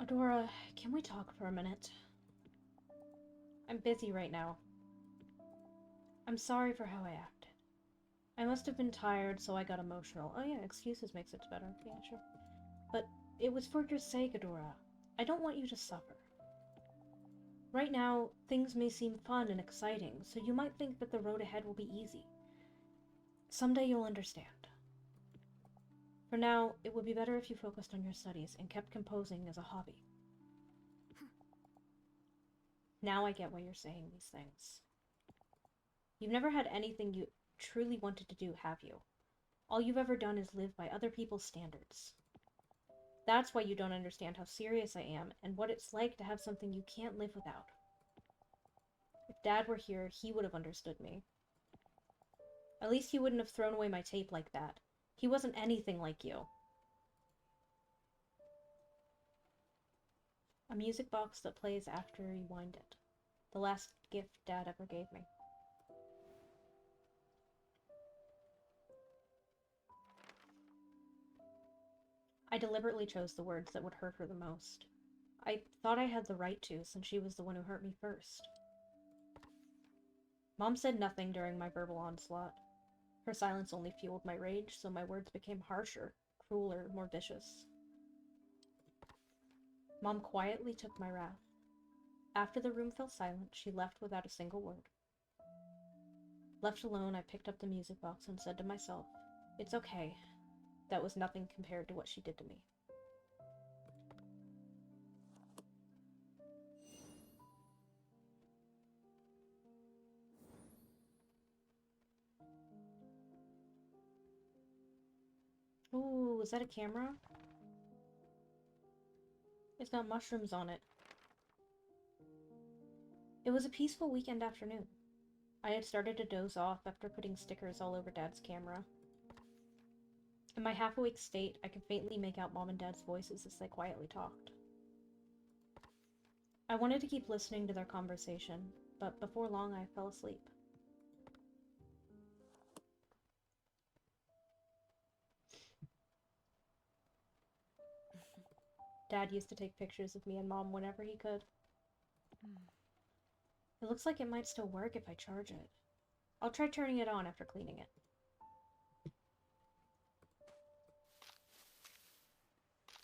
Adora, can we talk for a minute? I'm busy right now. I'm sorry for how I acted. I must have been tired, so I got emotional. Oh yeah, excuses makes it better. Yeah, sure. But it was for your sake, Adora. I don't want you to suffer. Right now, things may seem fun and exciting, so you might think that the road ahead will be easy. Someday you'll understand. For now, it would be better if you focused on your studies and kept composing as a hobby. Now I get why you're saying these things. You've never had anything you truly wanted to do, have you? All you've ever done is live by other people's standards. That's why you don't understand how serious I am and what it's like to have something you can't live without. If Dad were here, he would have understood me. At least he wouldn't have thrown away my tape like that. He wasn't anything like you. A music box that plays after you wind it. The last gift Dad ever gave me. I deliberately chose the words that would hurt her the most. I thought I had the right to, since she was the one who hurt me first. Mom said nothing during my verbal onslaught. Her silence only fueled my rage, so my words became harsher, crueler, more vicious. Mom quietly took my wrath. After the room fell silent, she left without a single word. Left alone, I picked up the music box and said to myself, "It's okay. That was nothing compared to what she did to me." Ooh, is that a camera? It's got mushrooms on it. It was a peaceful weekend afternoon. I had started to doze off after putting stickers all over Dad's camera. In my half-awake state, I could faintly make out Mom and Dad's voices as they quietly talked. I wanted to keep listening to their conversation, but before long I fell asleep. Dad used to take pictures of me and Mom whenever he could. It looks like it might still work if I charge it. I'll try turning it on after cleaning it.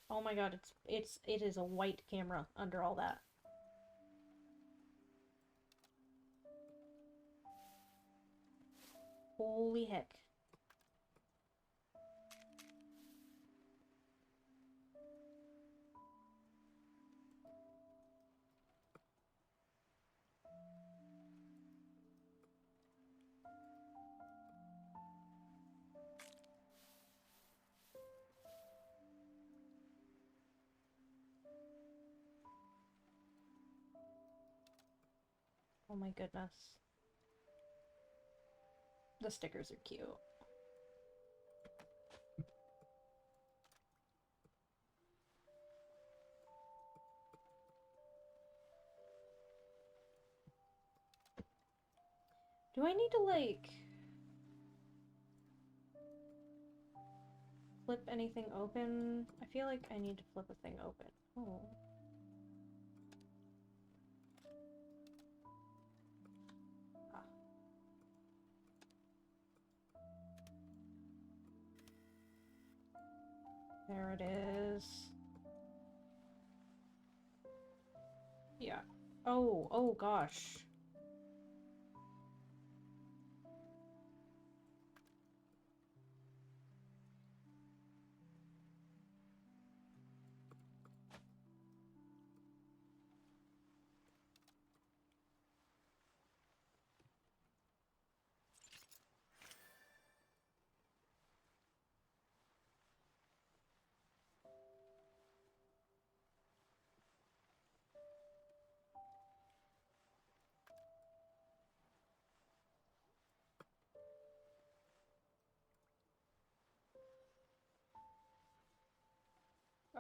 Oh my god, it is a white camera under all that. Holy heck. Oh my goodness. The stickers are cute. Do I need to, like, flip anything open? I feel like I need to flip a thing open. Oh. Ah. There it is. Yeah. Oh gosh.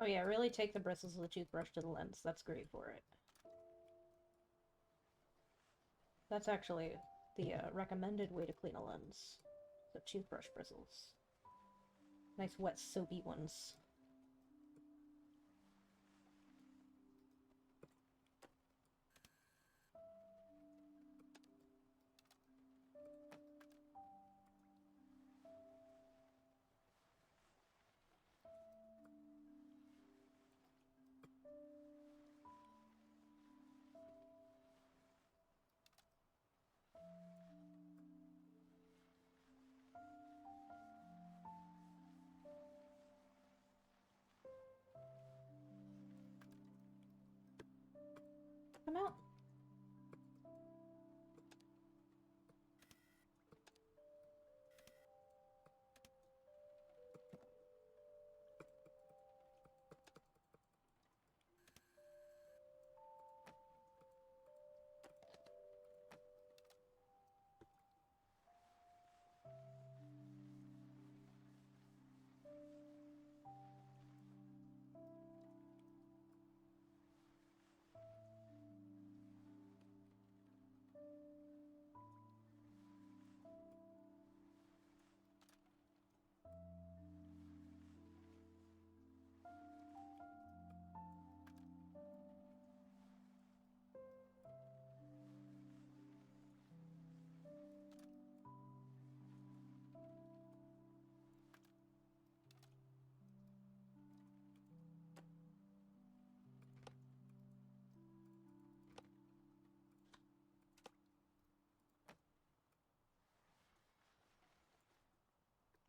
Oh yeah, really take the bristles of the toothbrush to the lens. That's great for it. That's actually the recommended way to clean a lens. The toothbrush bristles. Nice wet soapy ones. Come out.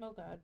Oh god.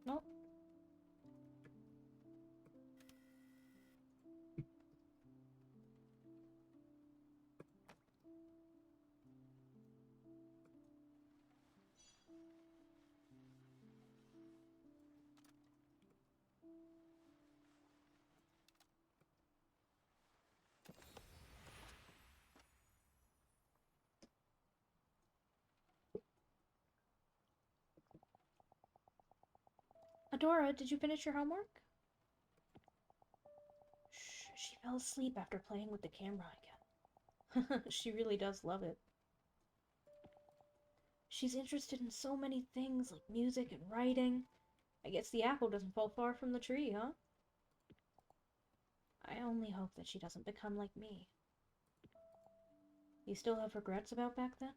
Nope. Adora, did you finish your homework? Shh, she fell asleep after playing with the camera again. She really does love it. She's interested in so many things, like music and writing. I guess the apple doesn't fall far from the tree, huh? I only hope that she doesn't become like me. You still have regrets about back then?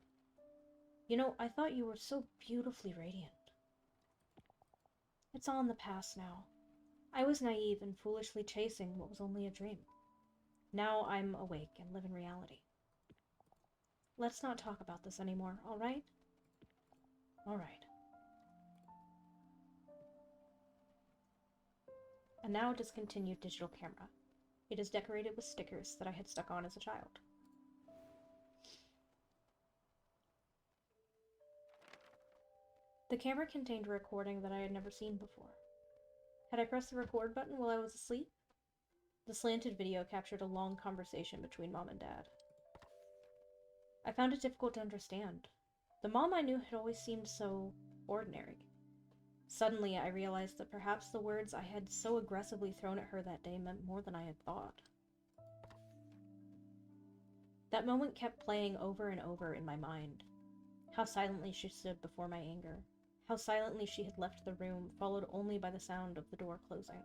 You know, I thought you were so beautifully radiant. It's all in the past now. I was naive and foolishly chasing what was only a dream. Now I'm awake and live in reality. Let's not talk about this anymore, alright? Alright. A now discontinued digital camera. It is decorated with stickers that I had stuck on as a child. The camera contained a recording that I had never seen before. Had I pressed the record button while I was asleep? The slanted video captured a long conversation between Mom and Dad. I found it difficult to understand. The mom I knew had always seemed so ordinary. Suddenly, I realized that perhaps the words I had so aggressively thrown at her that day meant more than I had thought. That moment kept playing over and over in my mind. How silently she stood before my anger. How silently she had left the room, followed only by the sound of the door closing.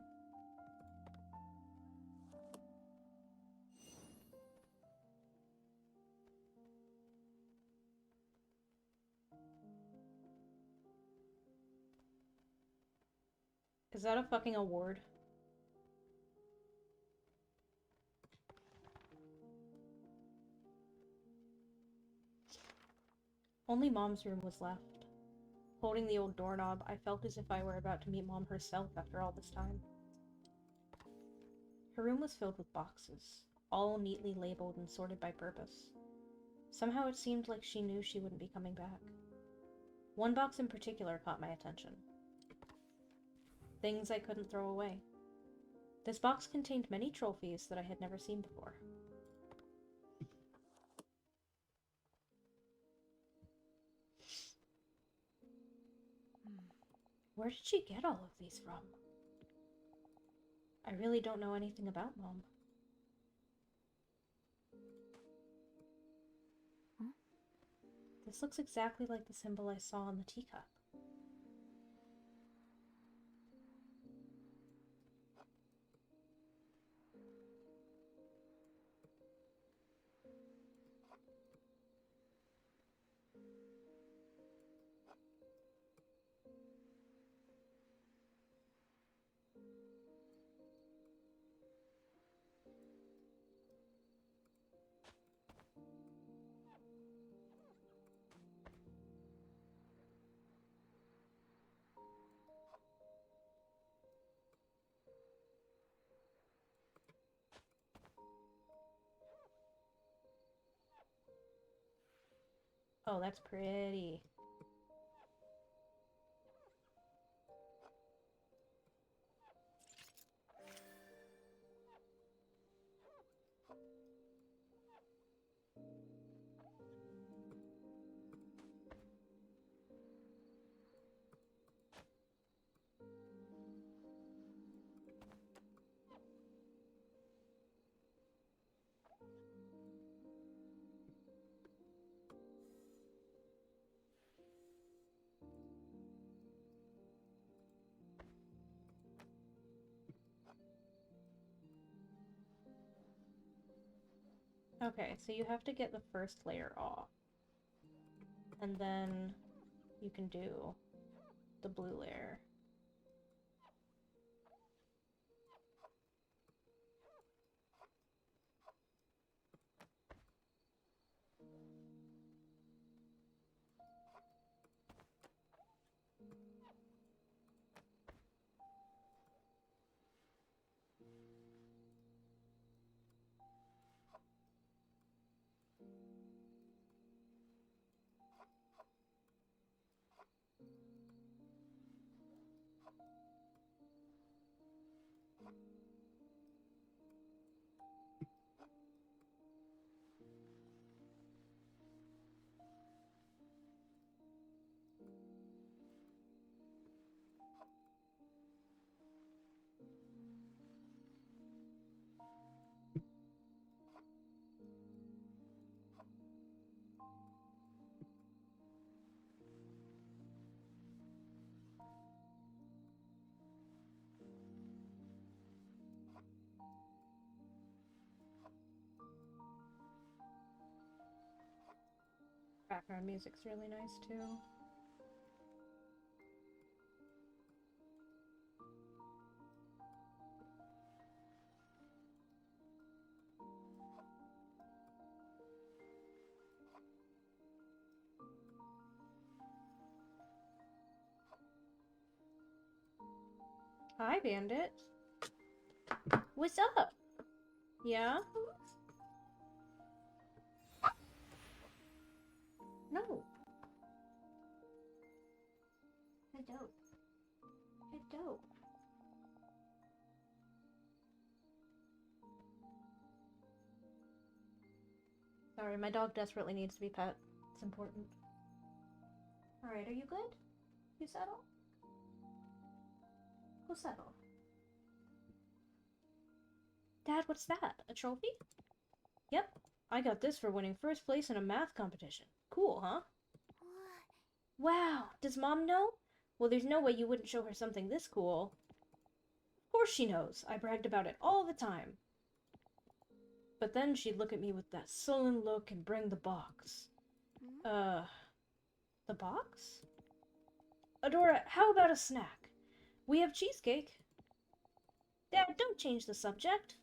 Is that a fucking award? Only Mom's room was left. Holding the old doorknob, I felt as if I were about to meet Mom herself after all this time. Her room was filled with boxes, all neatly labeled and sorted by purpose. Somehow it seemed like she knew she wouldn't be coming back. One box in particular caught my attention. Things I couldn't throw away. This box contained many trophies that I had never seen before. Where did she get all of these from? I really don't know anything about Mom. Huh? This looks exactly like the symbol I saw on the teacup. Oh, that's pretty. Okay, so you have to get the first layer off. And then you can do the blue layer. Background music's really nice too. Hi, Bandit. What's up? Yeah? No. I don't. I don't. Sorry, my dog desperately needs to be pet. It's important. Alright, are you good? You settle? Go settle. Dad, what's that? A trophy? Yep. I got this for winning first place in a math competition. Cool, huh? Wow. Does Mom know? Well, there's no way you wouldn't show her something this cool. Of course she knows. I bragged about it all the time. But then she'd look at me with that sullen look and bring the box. The box? Adora, how about a snack? We have cheesecake. Dad, don't change the subject.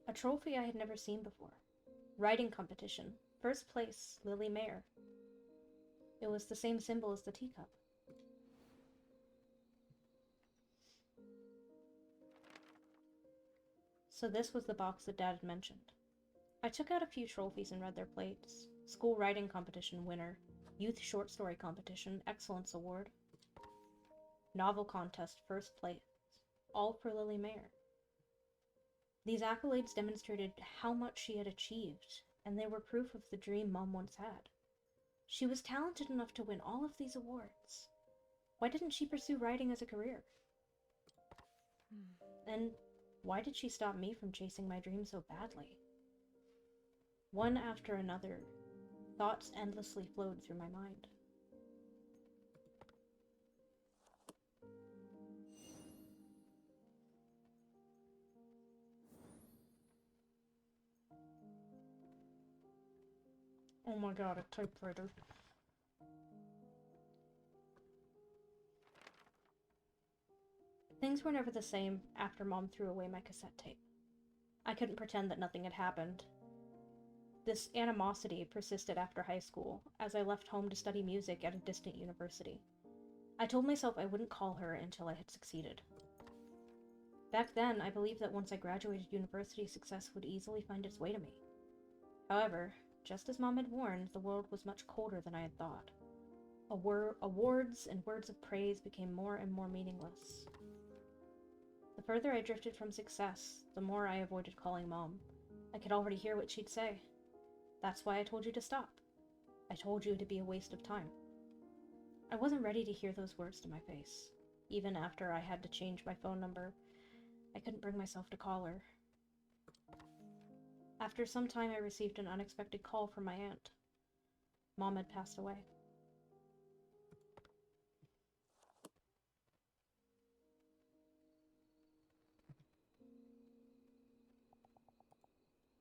A trophy I had never seen before. Writing competition. First place, Lily Mayer. It was the same symbol as the teacup. So this was the box that Dad had mentioned. I took out a few trophies and read their plates. School writing competition winner. Youth short story competition, excellence award. Novel contest, first place. All for Lily Mayer. These accolades demonstrated how much she had achieved, and they were proof of the dream Mom once had. She was talented enough to win all of these awards. Why didn't she pursue writing as a career? And why did she stop me from chasing my dream so badly? One after another, thoughts endlessly flowed through my mind. Oh my god, a typewriter. Things were never the same after Mom threw away my cassette tape. I couldn't pretend that nothing had happened. This animosity persisted after high school, as I left home to study music at a distant university. I told myself I wouldn't call her until I had succeeded. Back then, I believed that once I graduated university, success would easily find its way to me. However, just as Mom had warned, the world was much colder than I had thought. Awards and words of praise became more and more meaningless. The further I drifted from success, the more I avoided calling Mom. I could already hear what she'd say. That's why I told you to stop. I told you it'd be a waste of time. I wasn't ready to hear those words to my face. Even after I had to change my phone number, I couldn't bring myself to call her. After some time, I received an unexpected call from my aunt. Mom had passed away.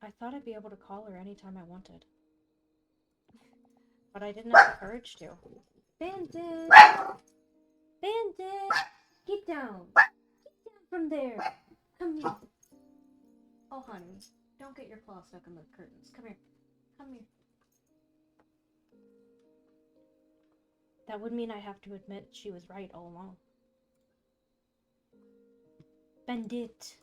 I thought I'd be able to call her anytime I wanted. But I didn't have the courage to. Bandit! Bandit! Get down! Get down from there! Come here. Oh, honey. Don't get your claw stuck in the curtains. Come here. Come here. That would mean I have to admit she was right all along. Bandit!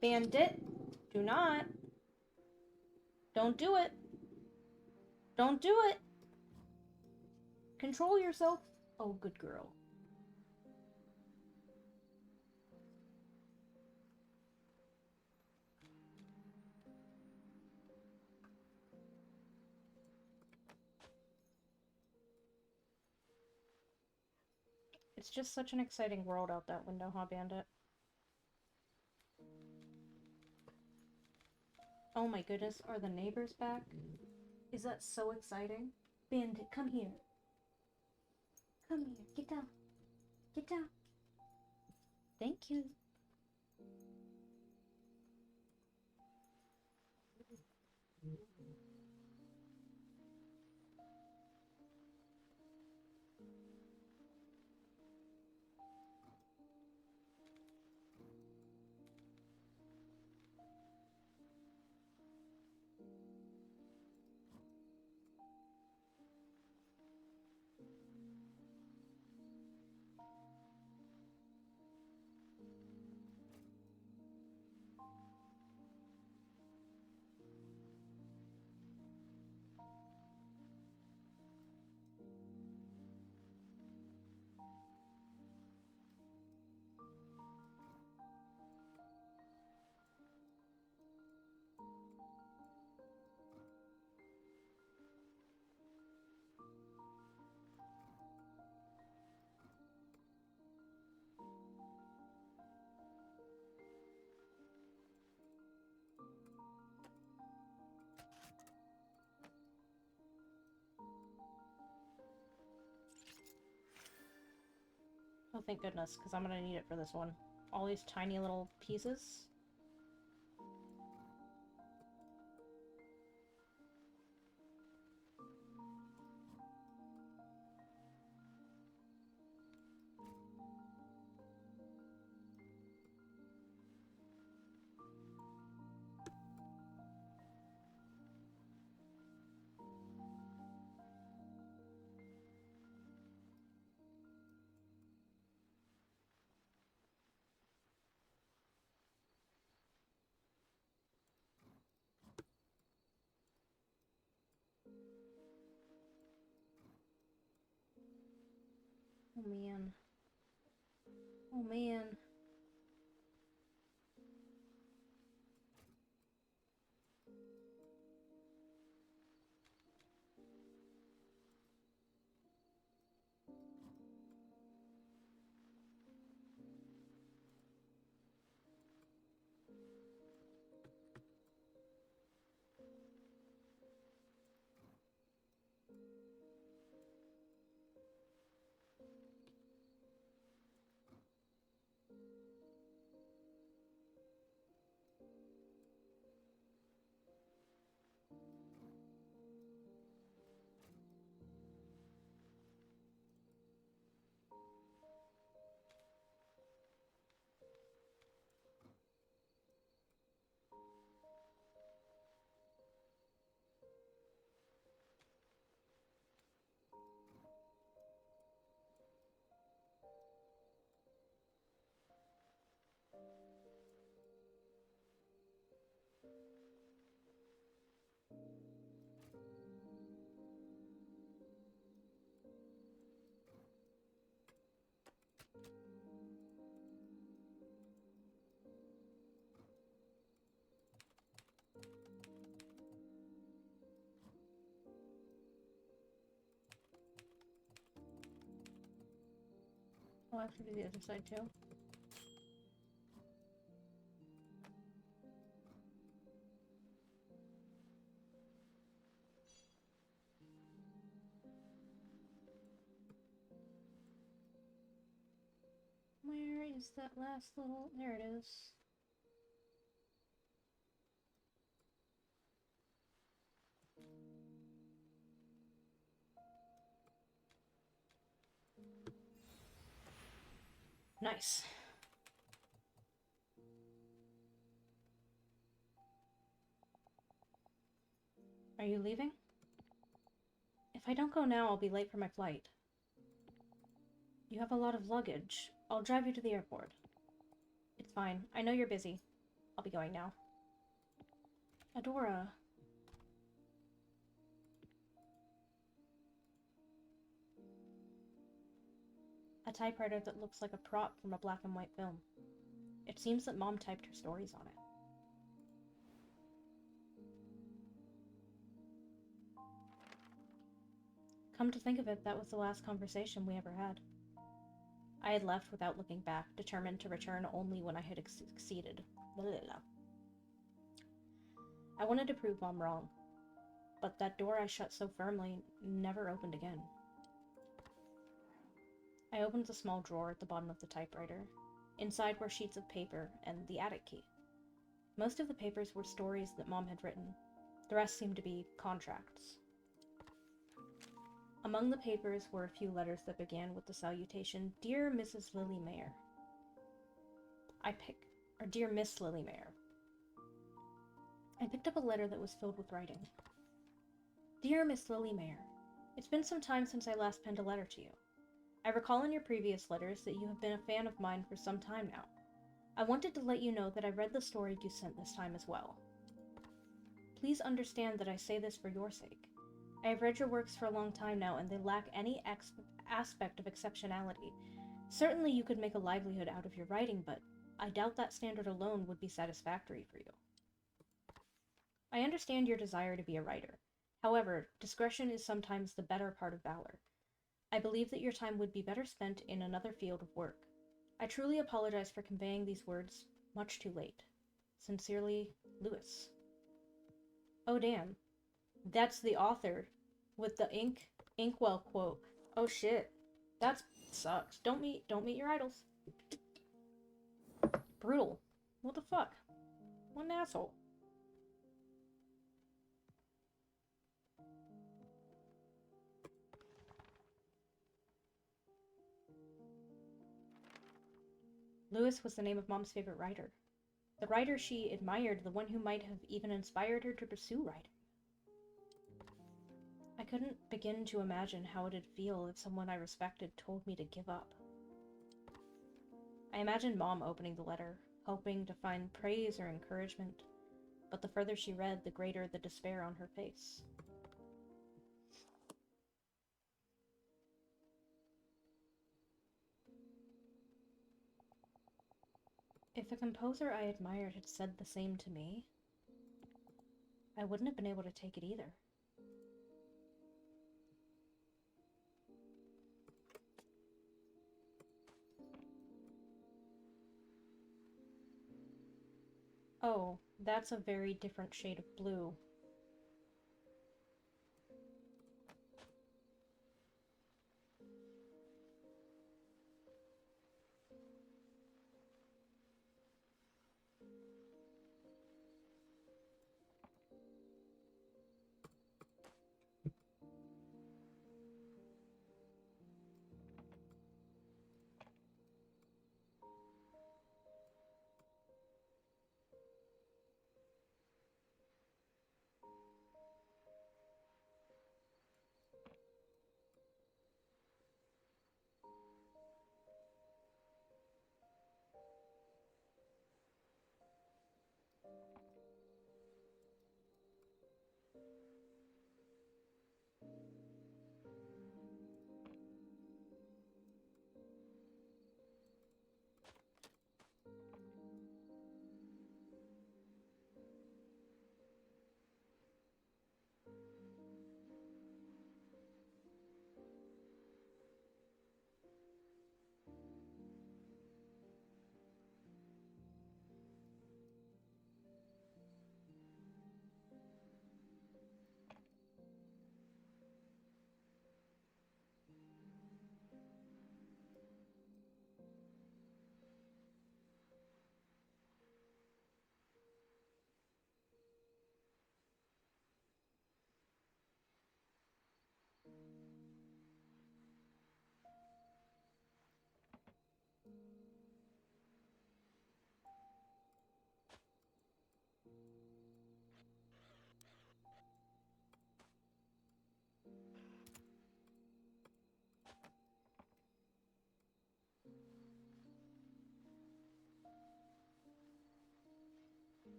Bandit! Do not! Don't do it! Don't do it! Control yourself! Oh, good girl. It's just such an exciting world out that window, huh, Bandit? Oh my goodness, are the neighbors back? Is that so exciting? Bandit, come here. Come here. Get down. Get down. Thank you. Oh, thank goodness, because I'm gonna need it for this one. All these tiny little pieces. Oh man. Oh man. I'll have to do the other side too. Where is that last little... There it is. Nice. Are you leaving? If I don't go now, I'll be late for my flight. You have a lot of luggage. I'll drive you to the airport. It's fine. I know you're busy. I'll be going now. Adora. A typewriter that looks like a prop from a black and white film. It seems that Mom typed her stories on it. Come to think of it, that was the last conversation we ever had. I had left without looking back, determined to return only when I had succeeded. Blah, blah, blah. I wanted to prove Mom wrong, but that door I shut so firmly never opened again. I opened the small drawer at the bottom of the typewriter. Inside were sheets of paper and the attic key. Most of the papers were stories that Mom had written. The rest seemed to be contracts. Among the papers were a few letters that began with the salutation, Dear Mrs. Lily Mayer. Dear Miss Lily Mayer. I picked up a letter that was filled with writing. Dear Miss Lily Mayer, it's been some time since I last penned a letter to you. I recall in your previous letters that you have been a fan of mine for some time now. I wanted to let you know that I read the story you sent this time as well. Please understand that I say this for your sake. I have read your works for a long time now, and they lack any aspect of exceptionality. Certainly you could make a livelihood out of your writing, but I doubt that standard alone would be satisfactory for you. I understand your desire to be a writer. However, discretion is sometimes the better part of valor. I believe that your time would be better spent in another field of work. I truly apologize for conveying these words much too late. Sincerely, Lewis. Oh damn. That's the author with the inkwell quote. Oh shit. That's Sucks. Don't meet your idols. Brutal. What the fuck? What an asshole. Lewis was the name of Mom's favorite writer. The writer she admired, the one who might have even inspired her to pursue writing. I couldn't begin to imagine how it'd feel if someone I respected told me to give up. I imagined Mom opening the letter, hoping to find praise or encouragement, but the further she read, the greater the despair on her face. If a composer I admired had said the same to me, I wouldn't have been able to take it either. Oh, that's a very different shade of blue.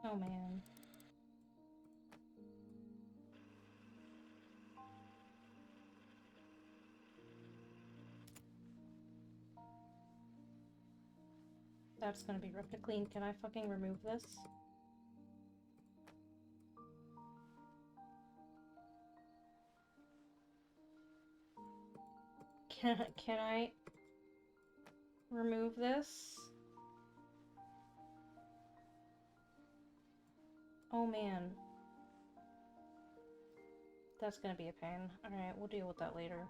Oh man. That's gonna be rough to clean. Can I fucking remove this? Can I remove this? Oh man. That's gonna be a pain. Alright, we'll deal with that later.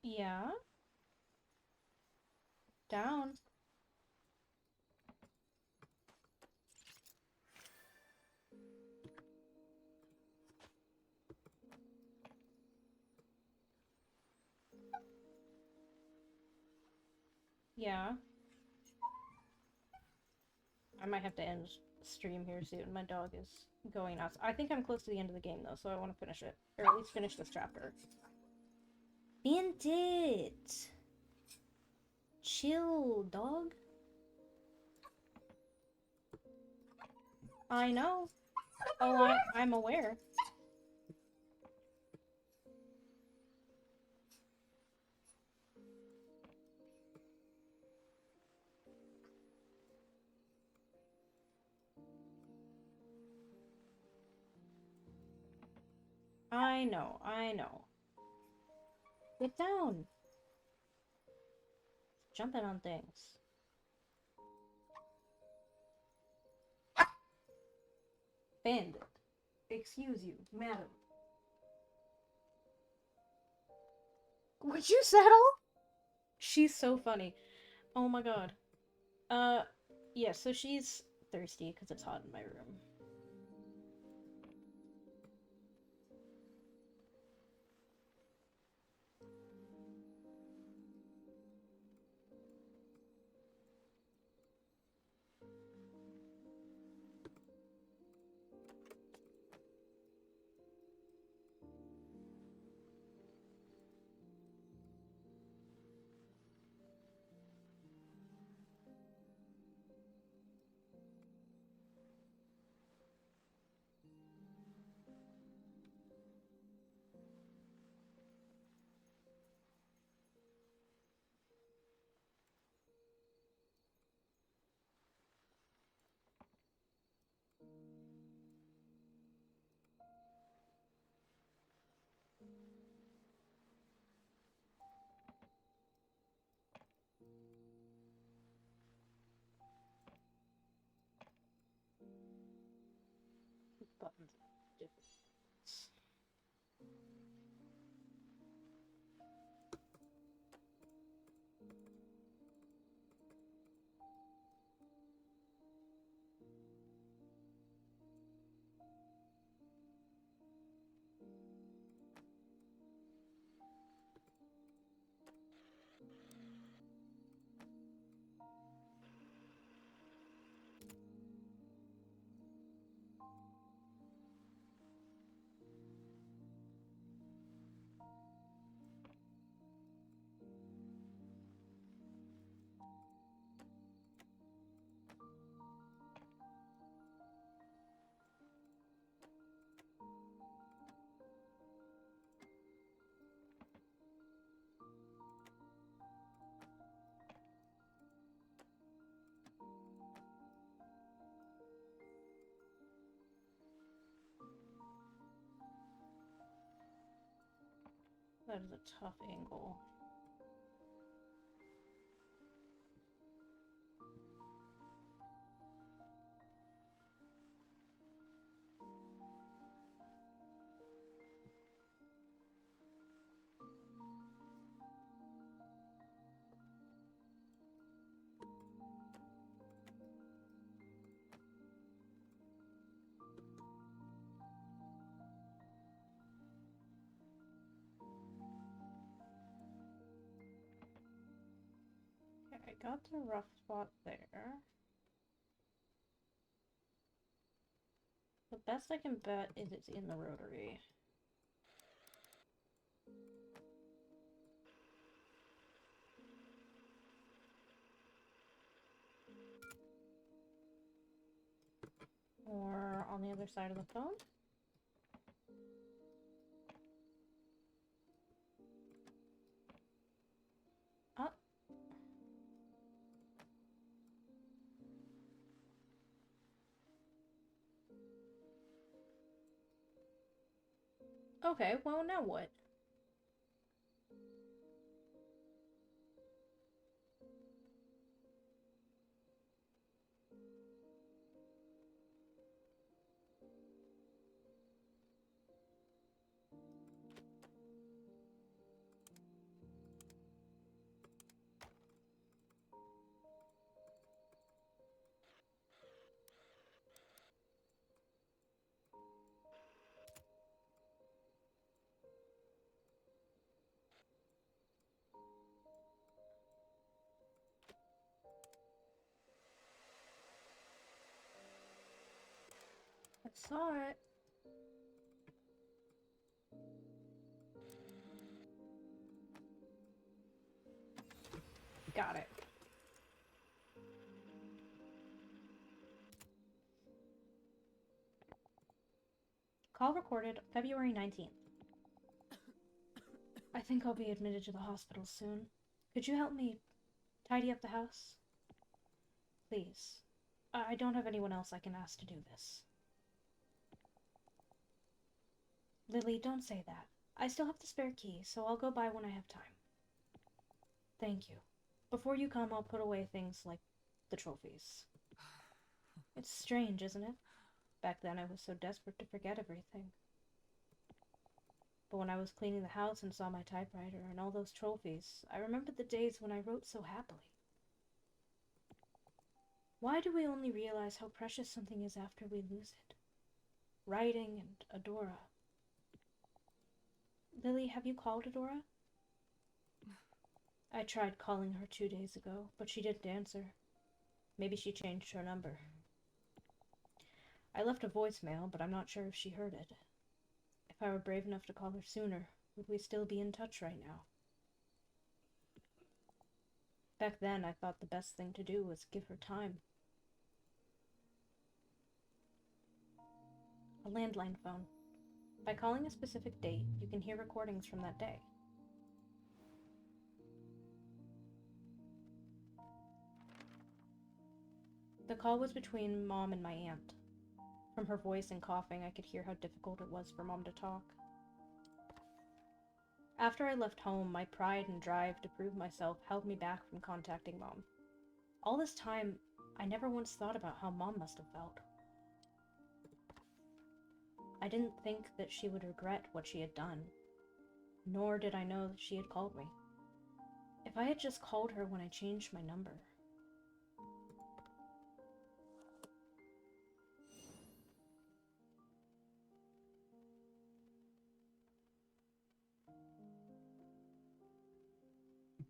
Yeah? Down. Yeah. I might have to end stream here soon. My dog is going nuts. I think I'm close to the end of the game though, so I want to finish it. Or at least finish this chapter. Bandit! Chill, dog. I know. Oh, I'm aware. I know, I know. Get down! Jumping on things. Bandit. Excuse you, madam. Would you settle? She's so funny. Oh my god. Yeah, so she's thirsty because it's hot in my room. Buttons. That is a tough angle. Okay, I got the rough spot there. The best I can bet is it's in the rotary. Or on the other side of the phone. Up. Okay, well now what? Alright. Got it. Call recorded February 19th. I think I'll be admitted to the hospital soon. Could you help me tidy up the house? Please. I don't have anyone else I can ask to do this. Lily, don't say that. I still have the spare key, so I'll go by when I have time. Thank you. Before you come, I'll put away things like the trophies. It's strange, isn't it? Back then I was so desperate to forget everything. But when I was cleaning the house and saw my typewriter and all those trophies, I remembered the days when I wrote so happily. Why do we only realize how precious something is after we lose it? Writing and Adora. Lily, have you called Adora? I tried calling her 2 days ago, but she didn't answer. Maybe she changed her number. I left a voicemail, but I'm not sure if she heard it. If I were brave enough to call her sooner, would we still be in touch right now? Back then, I thought the best thing to do was give her time. A landline phone. By calling a specific date, you can hear recordings from that day. The call was between Mom and my aunt. From her voice and coughing, I could hear how difficult it was for Mom to talk. After I left home, my pride and drive to prove myself held me back from contacting Mom. All this time, I never once thought about how Mom must have felt. I didn't think that she would regret what she had done, nor did I know that she had called me. If I had just called her when I changed my number.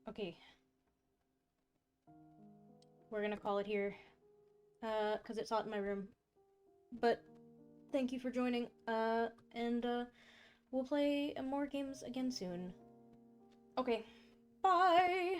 Okay. We're gonna call it here, because it's hot in my room. But thank you for joining, and we'll play more games again soon. Okay, bye!